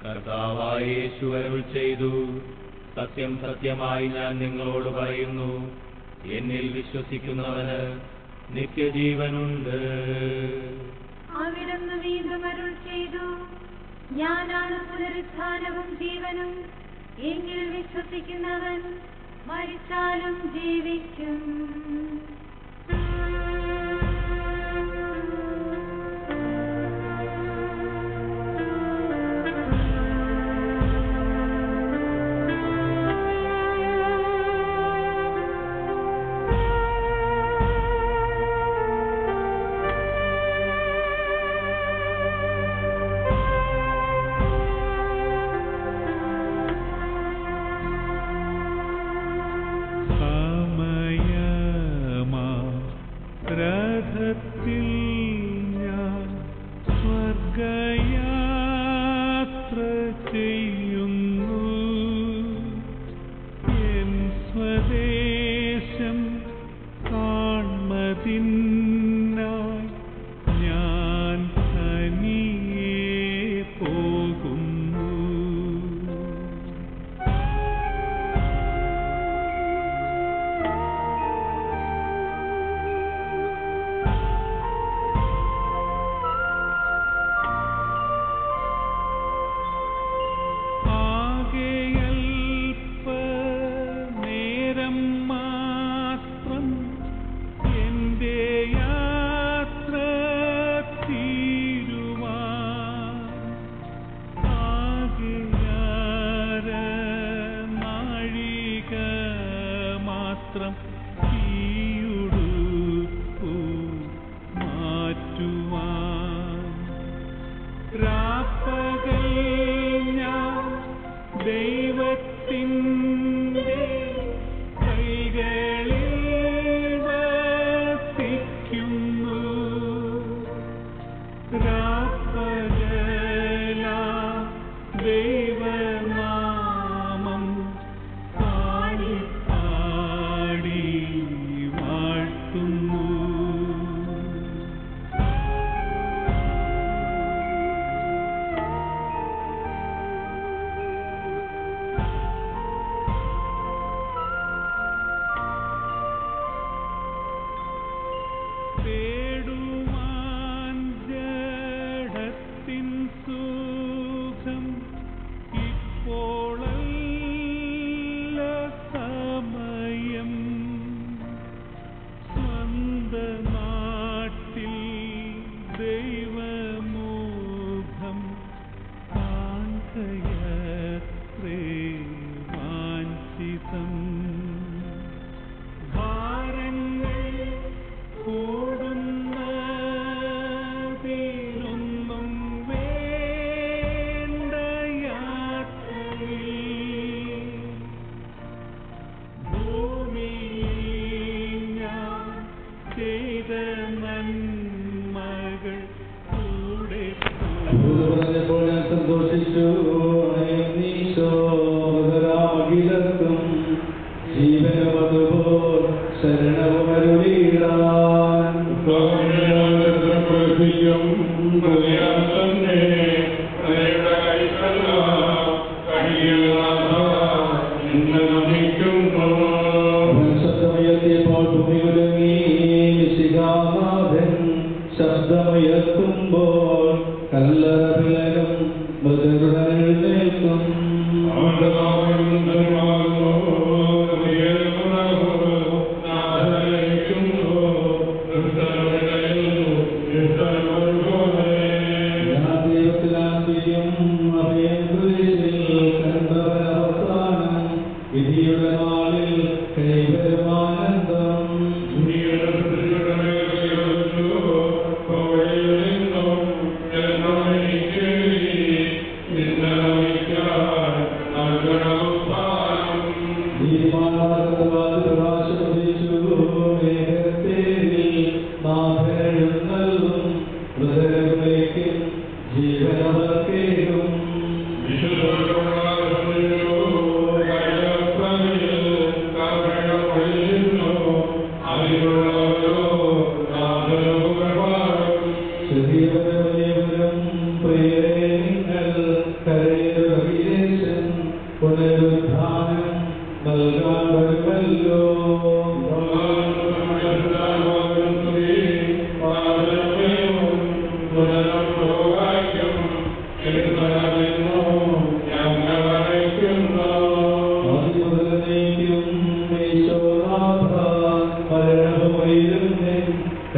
S6: കർത്താവായ യേശു അരുൾ ചെയ്തു, സത്യം സത്യമായി ഞാൻ നിങ്ങളോട് പറയുന്നു, എന്നിൽ വിശ്വസിക്കുന്നവന് നിത്യജീവനുണ്ട്.
S7: അവിടുന്ന് വീണ്ടും അരുൾ ചെയ്തു, ഞാനാണ് പുനരുത്ഥാനവും ജീവനും. എന്നിൽ വിശ്വസിക്കുന്നവൻ മരിച്ചാലും ജീവിക്കും.
S2: രഥത്തിൽ ഞാൻ സ്വർഗയാത്ര ചെയ്യുന്നു. എൻ സ്വദേശം കാൺമതിനായി ഞാൻ തനിയെ പോകുന്നു.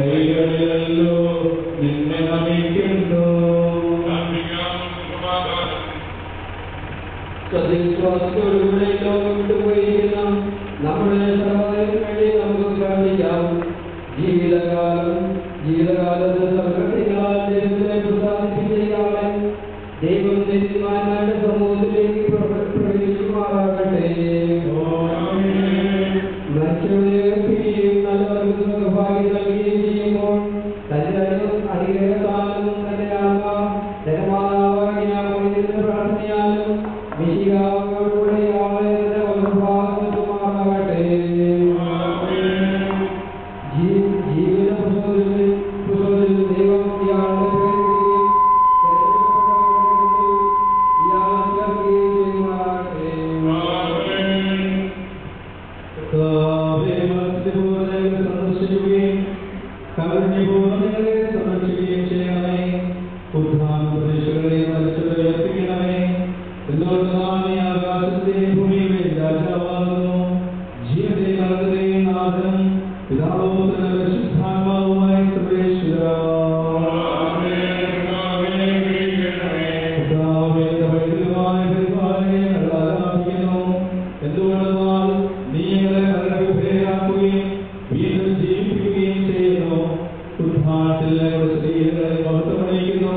S5: കൈകളിലല്ലോ നിന്നെ നമിക്കുന്നു.
S8: സത്യവിശ്വാസത്തോടുകൂടെ ലോകം വിട്ടുപോയിരിക്കുന്ന നമ്മുടെ സഹോദരന് വേണ്ടി നമുക്ക് പ്രാർത്ഥിക്കാം. ജീവിതകാലത്ത് സംഘടനകളാൽ ദൈവത്തിനെ പ്രസാദിപ്പിച്ചയാളെ ദൈവം നീതിമാന്മാരുടെ സമൂഹത്തിലേക്ക് പ്രവേശിക്കുമാറാകട്ടെ. മനുഷ്യരെയും നല്ലവർക്ക് ഭാഗ്യം നൽകുകയും ചെയ്യുമ്പോൾ തന്റെ അനുഗ്രഹത്താലും തന്റെ പ്രാർത്ഥനയാലും മിശിഹായോടുകൂടെ ആളെ ഭാഗത്തുമാറാകട്ടെ. ജീവിത പുസ്തകത്തിൽ ദൈവം ഇയാളുടെ സന്ദർശിക്കുകയും കലഞ്ഞുപോകുന്നവരെ സംരക്ഷിക്കുകയും ചെയ്യണമേ. ഉദ്ധാന പ്രതീക്ഷകളെ മത്സരത്തിക്കണമേ. എന്തുകൊണ്ടാണ് ഈ ആകാശത്തെയും ഭൂമിയുടെയും രാജാവാകുന്നു. ജീവന്റെ കാലത്തെയും നാഥനും പിതാവും പരിശുദ്ധാത്മാവുമായി സർവേശ്വരാ. എന്തുകൊണ്ടെന്നാൽ നീ ഞങ്ങളെ മരണവിധേയരാക്കുകയും വീണ്ടും ജീവിപ്പിക്കുകയും ചെയ്യുന്നു. ഉദ്ധാനത്തിൽ ഞങ്ങളുടെ ശരീരങ്ങളെ മഹത്വമണിയിക്കുന്നു.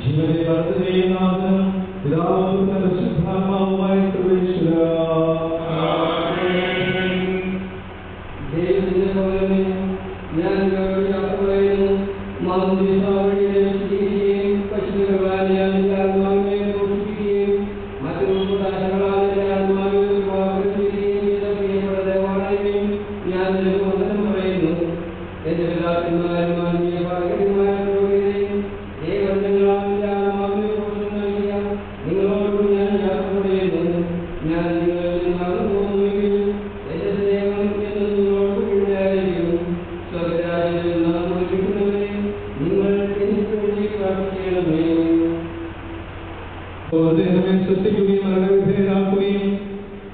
S8: ജീവനെ വളർത്തുകയും നാഥനും പിതാവും പരിശുദ്ധാത്മാവുമായി സർവേശ്വരാ. ഞാൻ യാത്ര പറയുന്നു. മാതൃ പശുക്കളാൽ ആത്മാവിനെ മോഷിക്കുകയും മറ്റൊരു ഞാൻ വന്ദനം പറയുന്നു. എന്റെ പിതാക്കന്മാരും ആത്മീയ ഭാഗ്യമാരും നിങ്ങളോടും ഞാൻ യാത്ര പറയുന്നു. ഞാൻ നിങ്ങളിൽ നടന്നു പോകുമെങ്കിൽ എന്റെ സ്നേഹം എന്ന് നിങ്ങളോട് പിന്നായിരിക്കും. സ്വർഗരാജ്യത്തിൽ നടന്നു ലഭിക്കുന്നവരെ നിങ്ങൾ എനിക്ക് വേണ്ടി പ്രാർത്ഥിക്കണമേ.
S5: സൃഷ്ടിക്കുകയും മരണവിധേയരാക്കുകയും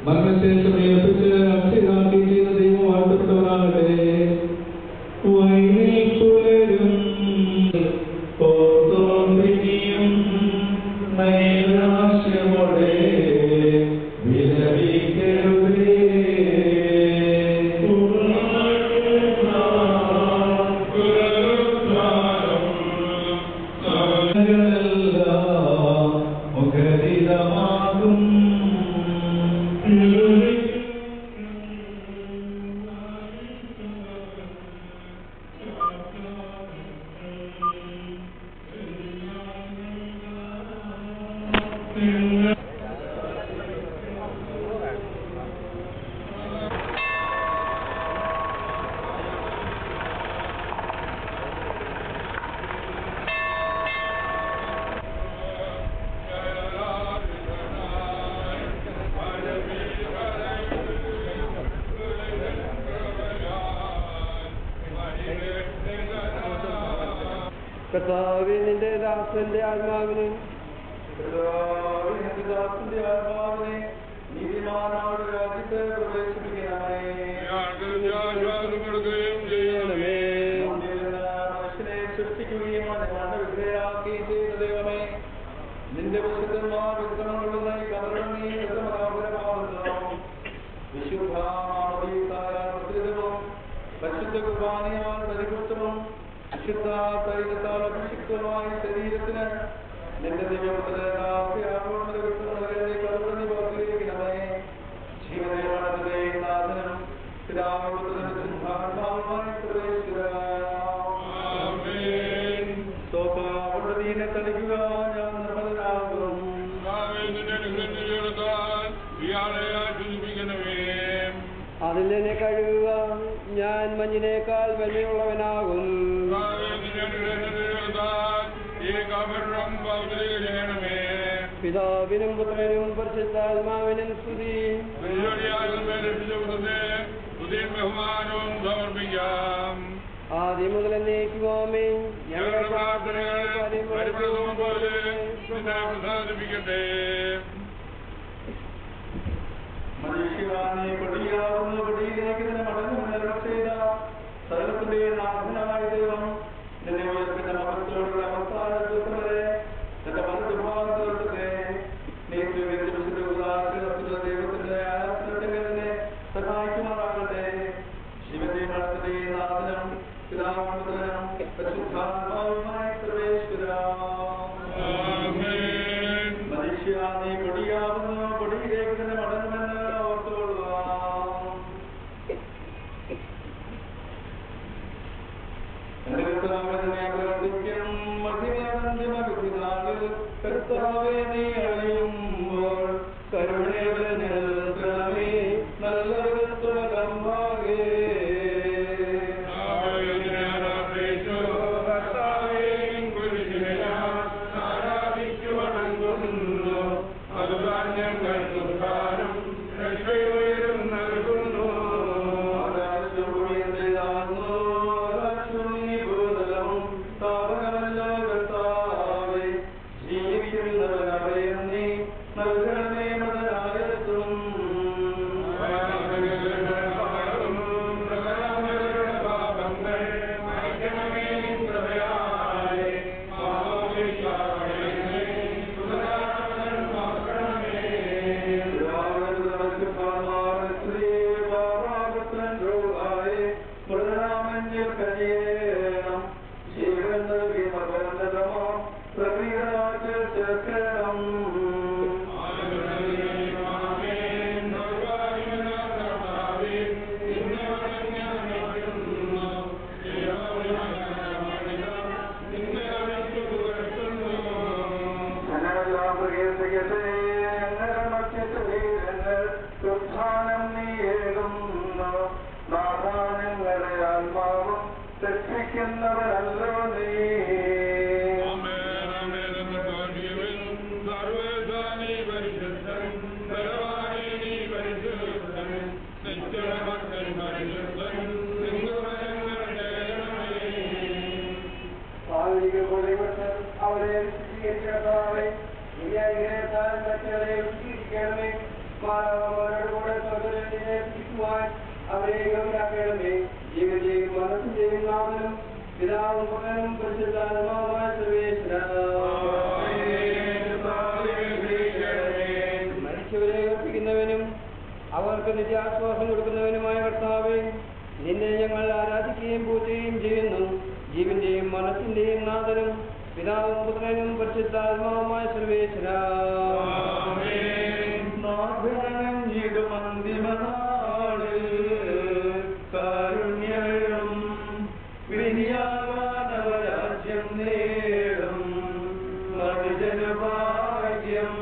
S5: മരണശേഷം ഏൽപ്പിച്ച് അക്ഷരാക്കുകയും ചെയ്യുന്ന ദൈവം വാഴ്ത്തപ്പെട്ടവരാകട്ടെ. വൈനിൽ പുലരും പോത്തോമ്പിനിയും നൈരാശ്യമോടെ വിലപിക്കരുതേ. മുഖരിതമാകും
S8: കർത്താവേ, നിന്റെ ദാസന്റെ ആത്മാവിനെ നീതിമാനോട് രാജ്യത്തെ പ്രവേശിപ്പിക്കണമേ. മനുഷ്യനെ സൃഷ്ടിക്കുകയും വിധേയാക്കുകയും ചെയ്യുന്ന ദൈവമേ, നിന്റെ വിശുദ്ധന്മാർ വിഗ്രഹങ്ങളുള്ള ഈ കബറിടം നീ മനോഹരമാകുന്നു. വിശുദ്ധവും പരിശുദ്ധ കുർബാനയാൽ പരിപുഷ്ടവും വിശുദ്ധ തൈലത്താൽ അഭിഷിക്തമായ ശരീരത്തിന് നിന്റെ ദൈവത്തിനെ ജീവനെ പിതാവുമായി സ്വഭാവീനെ തളിക്കുക. ഞാൻ നിർമ്മലനാകും. അതിനെ കഴുകുക. ഞാൻ മഞ്ഞിനേക്കാൾ വെണ്ണയുള്ളവനാകും. പിതാവിനും പുത്രനും പരിശുദ്ധാത്മാവിനും സ്തുതി.
S9: ബഹുമാനവും സമർപ്പിക്കാം.
S8: ആദ്യം മുതൽ എന്നേക്കുമാമേ. ഞങ്ങളുടെ പ്രാർത്ഥനകൾ
S9: പ്രസാദിപ്പിക്കട്ടെ.
S8: മനുഷ്യനെ പൊടിയാവുന്ന പൊടിയിലേക്ക് തന്നെ മടങ്ങുന്ന ചെയ്ത സകലത്തിന്റെ നാഥനായ
S3: മനുഷ്യ നീ പൊടിയാവുന്നു, പൊടിയിലേക്ക് തന്നെ മടങ്ങുമെന്ന് ഓർത്തുകൊള്ളുക. കർത്താവേ നീ അണിയുമ്പോൾ കരുണയുടെ നിലനിൽക്കണമേ, നല്ലൊരുമാകെ മരിച്ചവരെ ഉറപ്പിക്കുന്നവനും അവർക്ക് നിത്യാശ്വാസം കൊടുക്കുന്നവനുമായ കർത്താവേ, നിന്നെ ഞങ്ങൾ ആരാധിക്കുകയും പൂജയും ചെയ്യുന്നു. ജീവന്റെയും മനസ്സിന്റെയും നാഥനും പിതാവും പുത്രനും പരിശുദ്ധാത്മാവുമായ സർവേശ്വരാ, കാരുണ്യം വിനിയാവാനവരാജ്യം നേടും മനുജനഭാഗ്യം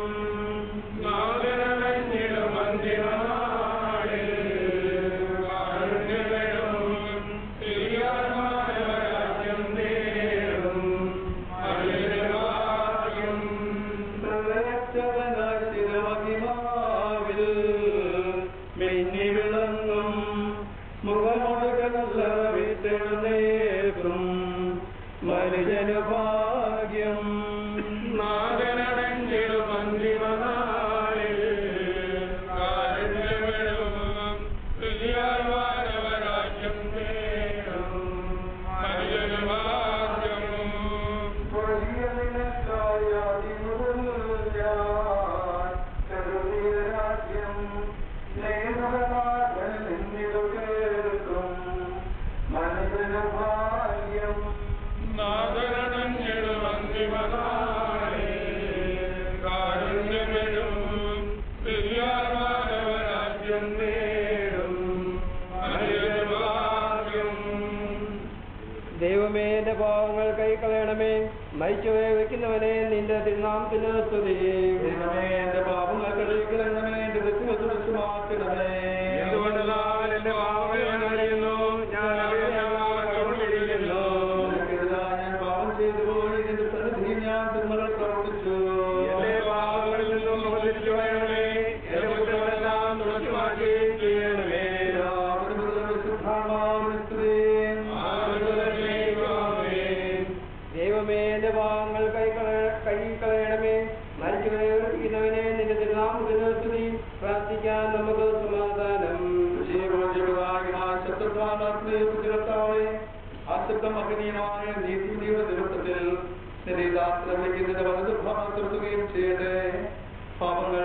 S3: മനുജനഭാഗ്യം ദൈവമേ, എന്റെ പാവങ്ങൾ കൈക്കളയണമേ. മരിച്ചുപോയി വയ്ക്കുന്നവനെ നിന്റെ തിരുനാമത്തിന് സ്തുതി. ദൈവമേ, എന്റെ പാപങ്ങൾ കഴുകിക്കളയണമേ, എന്റെ തെറ്റുകൾ തുടച്ചു മാറ്റണമേ. എന്തുകൊണ്ടെന്നാൽ എന്റെ പാവങ്ങൾ ഞാൻ അറിയുന്നു, ഞാൻ അറിയുന്നു. ഞാൻ പാപം ചെയ്തു പോയി, നിന്റെ സന്നിധിയിൽ ഞാൻ തിന്മകൾ പ്രവർത്തിച്ചു. എന്റെ പാവങ്ങളിൽ നിന്നും തിരിച്ചു കളയണമേ, എന്റെ കുറ്റങ്ങളെല്ലാം തുടച്ചു മാറ്റുകയും ചെയ്യണമേ. ദൈവമേ, എന്റെ പാവങ്ങൾ കൈക്കളയണമേ. മരിച്ചുവരെ നിന്റെ തിരുനാമത്തിന് സ്തുതി. പ്രാർത്ഥിക്കാൻ നമുക്ക് സമാധാനം. ആശക്തം അഗ്നീയമായ നീതിയുടെ ദിവസത്തിൽ നിന്റെ വലതുഭാഗത്തുകയും ചെയ്യട്ടെ. പാപങ്ങൾ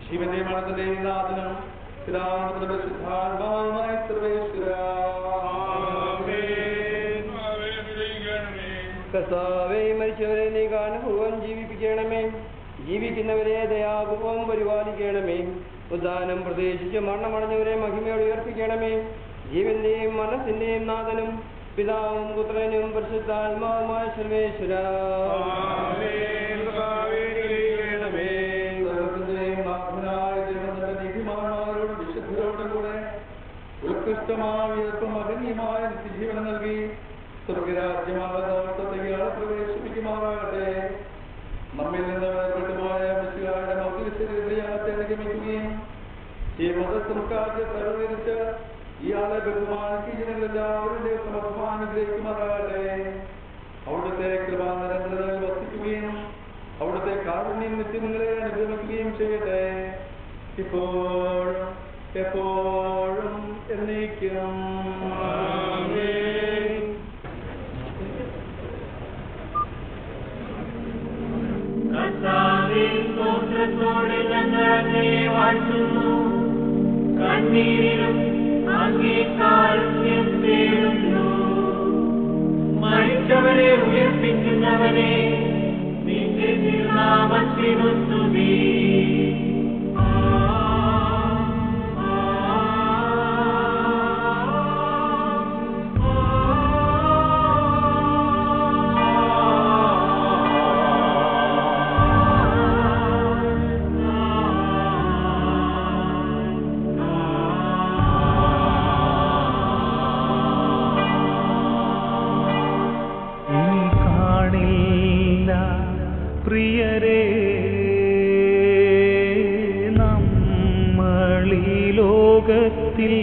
S3: ജീവന്റെ മണത്തിന്റെയും നാഥനും പിതാവിന്റെ ശുദ്ധാത്മാവുമായ സർവേശ്വര
S8: കർത്താവേ, മരിച്ചവരെ നീ കാണുപൂർവം ജീവിപ്പിക്കണമേ. ജീവിക്കുന്നവരെ ദയാപൂർവം പരിപാലിക്കണമേ. ഉദ്ധാനം പ്രതീക്ഷിച്ച് മരണമടഞ്ഞവരെ മഹിമയോടെ ഉയർപ്പിക്കണമേ. ജീവന്റെയും മരണത്തിന്റെയും നാഥനും പിതാവും പുത്രനും പരിശുദ്ധാത്മാവുമായ സർവേശ്വരാ,
S3: വിശുദ്ധരോടുകൂടെ ഉത്കൃഷ്ടമായ മഹനീയമായ നിത്യജീവനം നൽകി സ്വർഗരാജ്യമാകുന്ന പ്രവേശിപ്പിക്കുമാറാകട്ടെ. നമ്മിൽ നിന്ന് വേർപെട്ടുപോയ മിശിഹായുടെ മൗലികശരീരത്തെ അനുഗമിക്കുകയും ഈ മതസംസ്കാരത്തെ സർവീകരിച്ച് ഇയാളെ ബഹുമാനിക്കുകയും എല്ലാവരുടെയും സമർപ്പമാനുഗ്രഹിക്കുമാറാകട്ടെ. അവിടുത്തെ കൃപാനിരന്തരങ്ങളിൽ വസിക്കുകയും അവിടുത്തെ കാരുണ്യം നിത്യങ്ങളെ അനുഗമിക്കുകയും ചെയ്യട്ടെ, ഇപ്പോഴും എപ്പോഴും എന്നേക്കും.
S10: സ്തോത്രത്തോടെ ഞങ്ങൾ അങ്ങയെ വാഴ്ത്തുന്നു. കണ്ണീരിലും അങ്ങേ കാരുണ്യം തേടുന്നു. മരിച്ചവരെ ഉയർപ്പിക്കുന്നവനെ നിന്റെ തിരുനാമത്തിനു സ്തുതി.
S1: പ്രിയരേ, നമ്മളീ ലോകത്തിൽ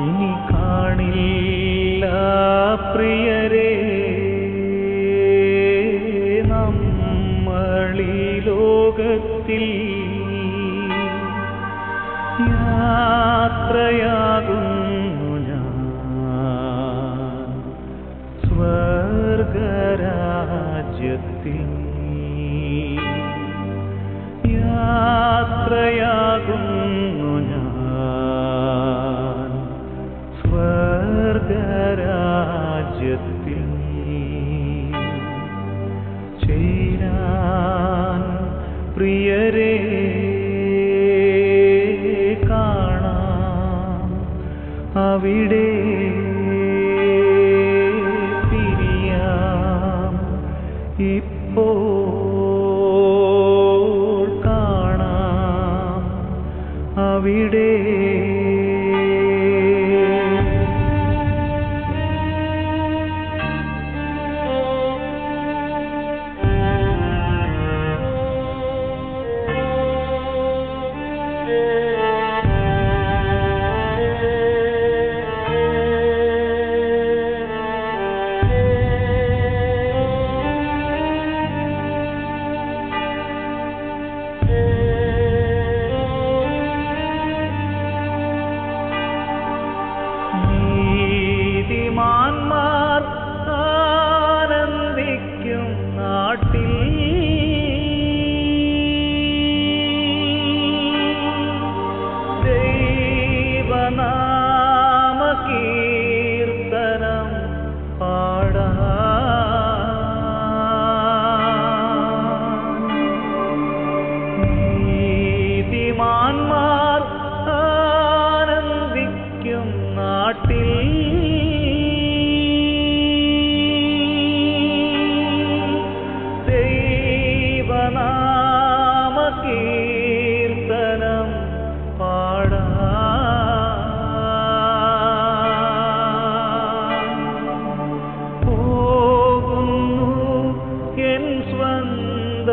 S1: ഇനി കാണില്ല. പ്രിയരേ, നമ്മളീ ലോകത്തിൽ യാത്രയാകുന്നു ഞാൻ സ്വർഗരാജ്യത്തിൽ. യാത്രയാകുന്നു ഞാൻ സ്വർഗരാജ്യത്തിൽ. ചേരാൻ പ്രിയരേ കാണാം അവിടെ പിരിയാം. ഇപ്പോൾ കാണാം അവിടെ നീതിമാന്മാർ ആനന്ദിക്കും നാട്ടിൽ ദൈവനാമ കീർത്തനം പാടാൻ. നീതിമാന്മാർ ആനന്ദിക്കും നാട്ടിൽ ദൈവനാമ കീർത്തനം പാടാൻ. പോകുന്നു എൻ സ്വന്ത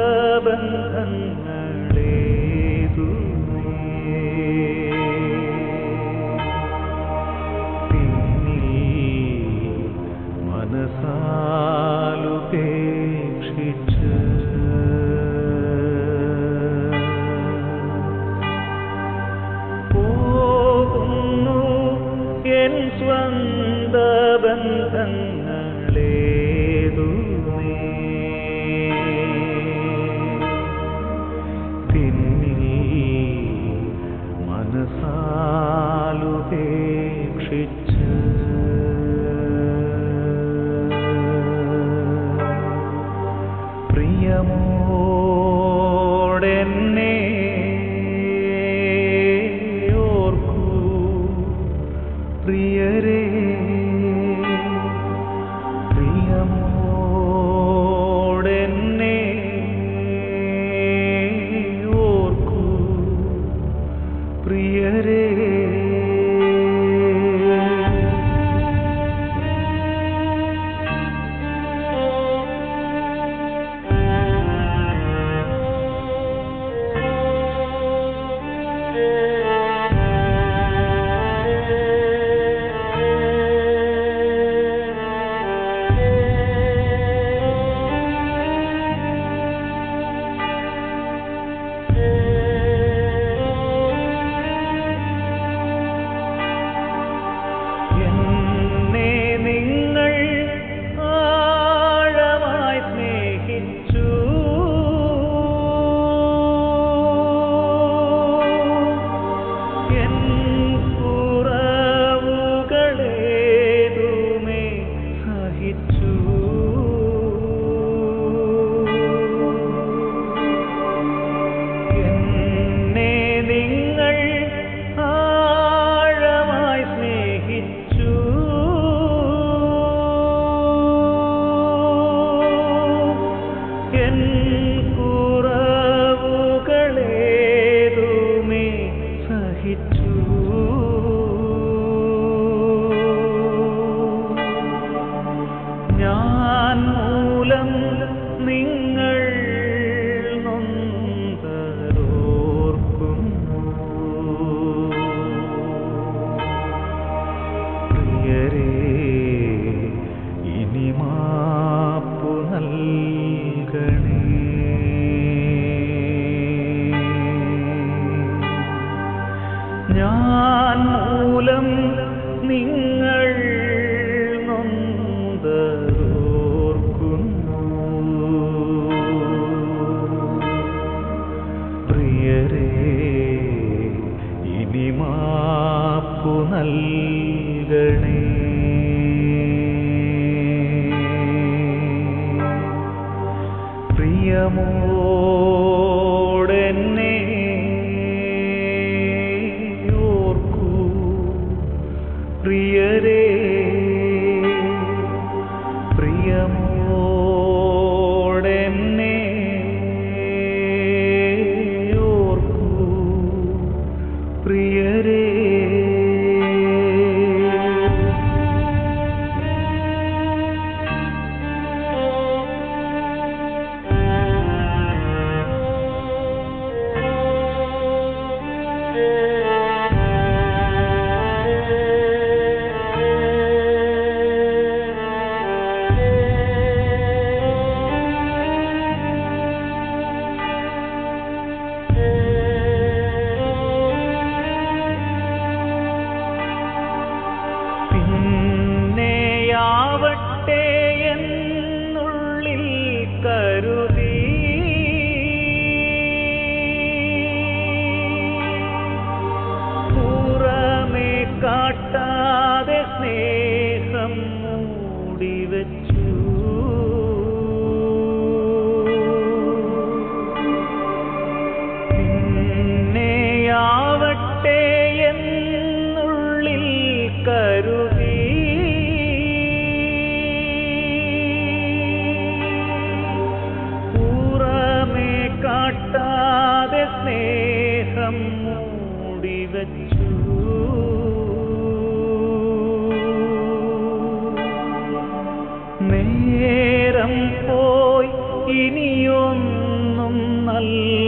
S1: ബന്ധങ്ങളേതുമേ, പിന്നിൽ മനസാലുപേക്ഷിച്ച് പോകുന്നു എൻ സ്വന്ത ബന്ധങ്ങളേതുമേ, പിന്നിൽ മനസാലുപേക്ഷിച്ച് പ്രിയരേ പ്രിയമോടെന്നെ ഓർക്കൂ പ്രിയരേ ഞാൻ മൂലം നിങ്ങൾ നൊന്തോർക്കുന്നു പ്രിയരേ ഇനി മാപ്പു നൽകണേ പ്രിയമോടെന്നെ പ്രിയരേ പ്രിയമോടെന്നെ ഓർക്കൂ പ്രിയരേ പിന്നെയാവട്ടെ എന്നുള്ളിൽ കരുതി പുറമേ കാട്ടാതെ സ്നേഹം മൂടിവെച്ചു പിന്നെയാവട്ടെ എന്നുള്ളിൽ കരുതി പുറമേ കാട്ടാതെ സ്നേഹം മൂടിവെച്ചു നേരം പോയി ഇനിയൊന്നും നൽകുവാനാവില്ല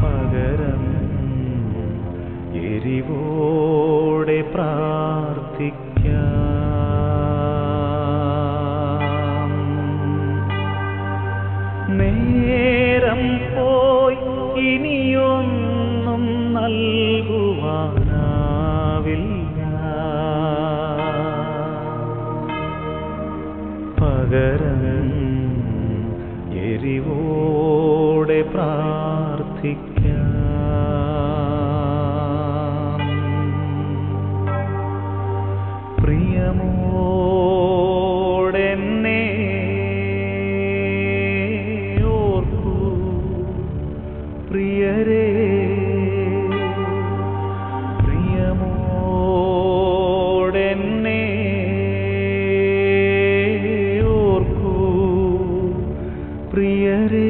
S1: പകരം എരിവോടെ പ്രാർത്ഥിക്കാം നേരം പോയി ഇനിയൊന്നും നൽകുവാനാവില്ല പകരം എരിവോടെ പ്രാർത്ഥിക്കാം പ്രിയമോടെന്നെ ഓർക്കൂ പ്രിയരേ പ്രിയമോടെന്നെ ഓർക്കൂ പ്രിയരേ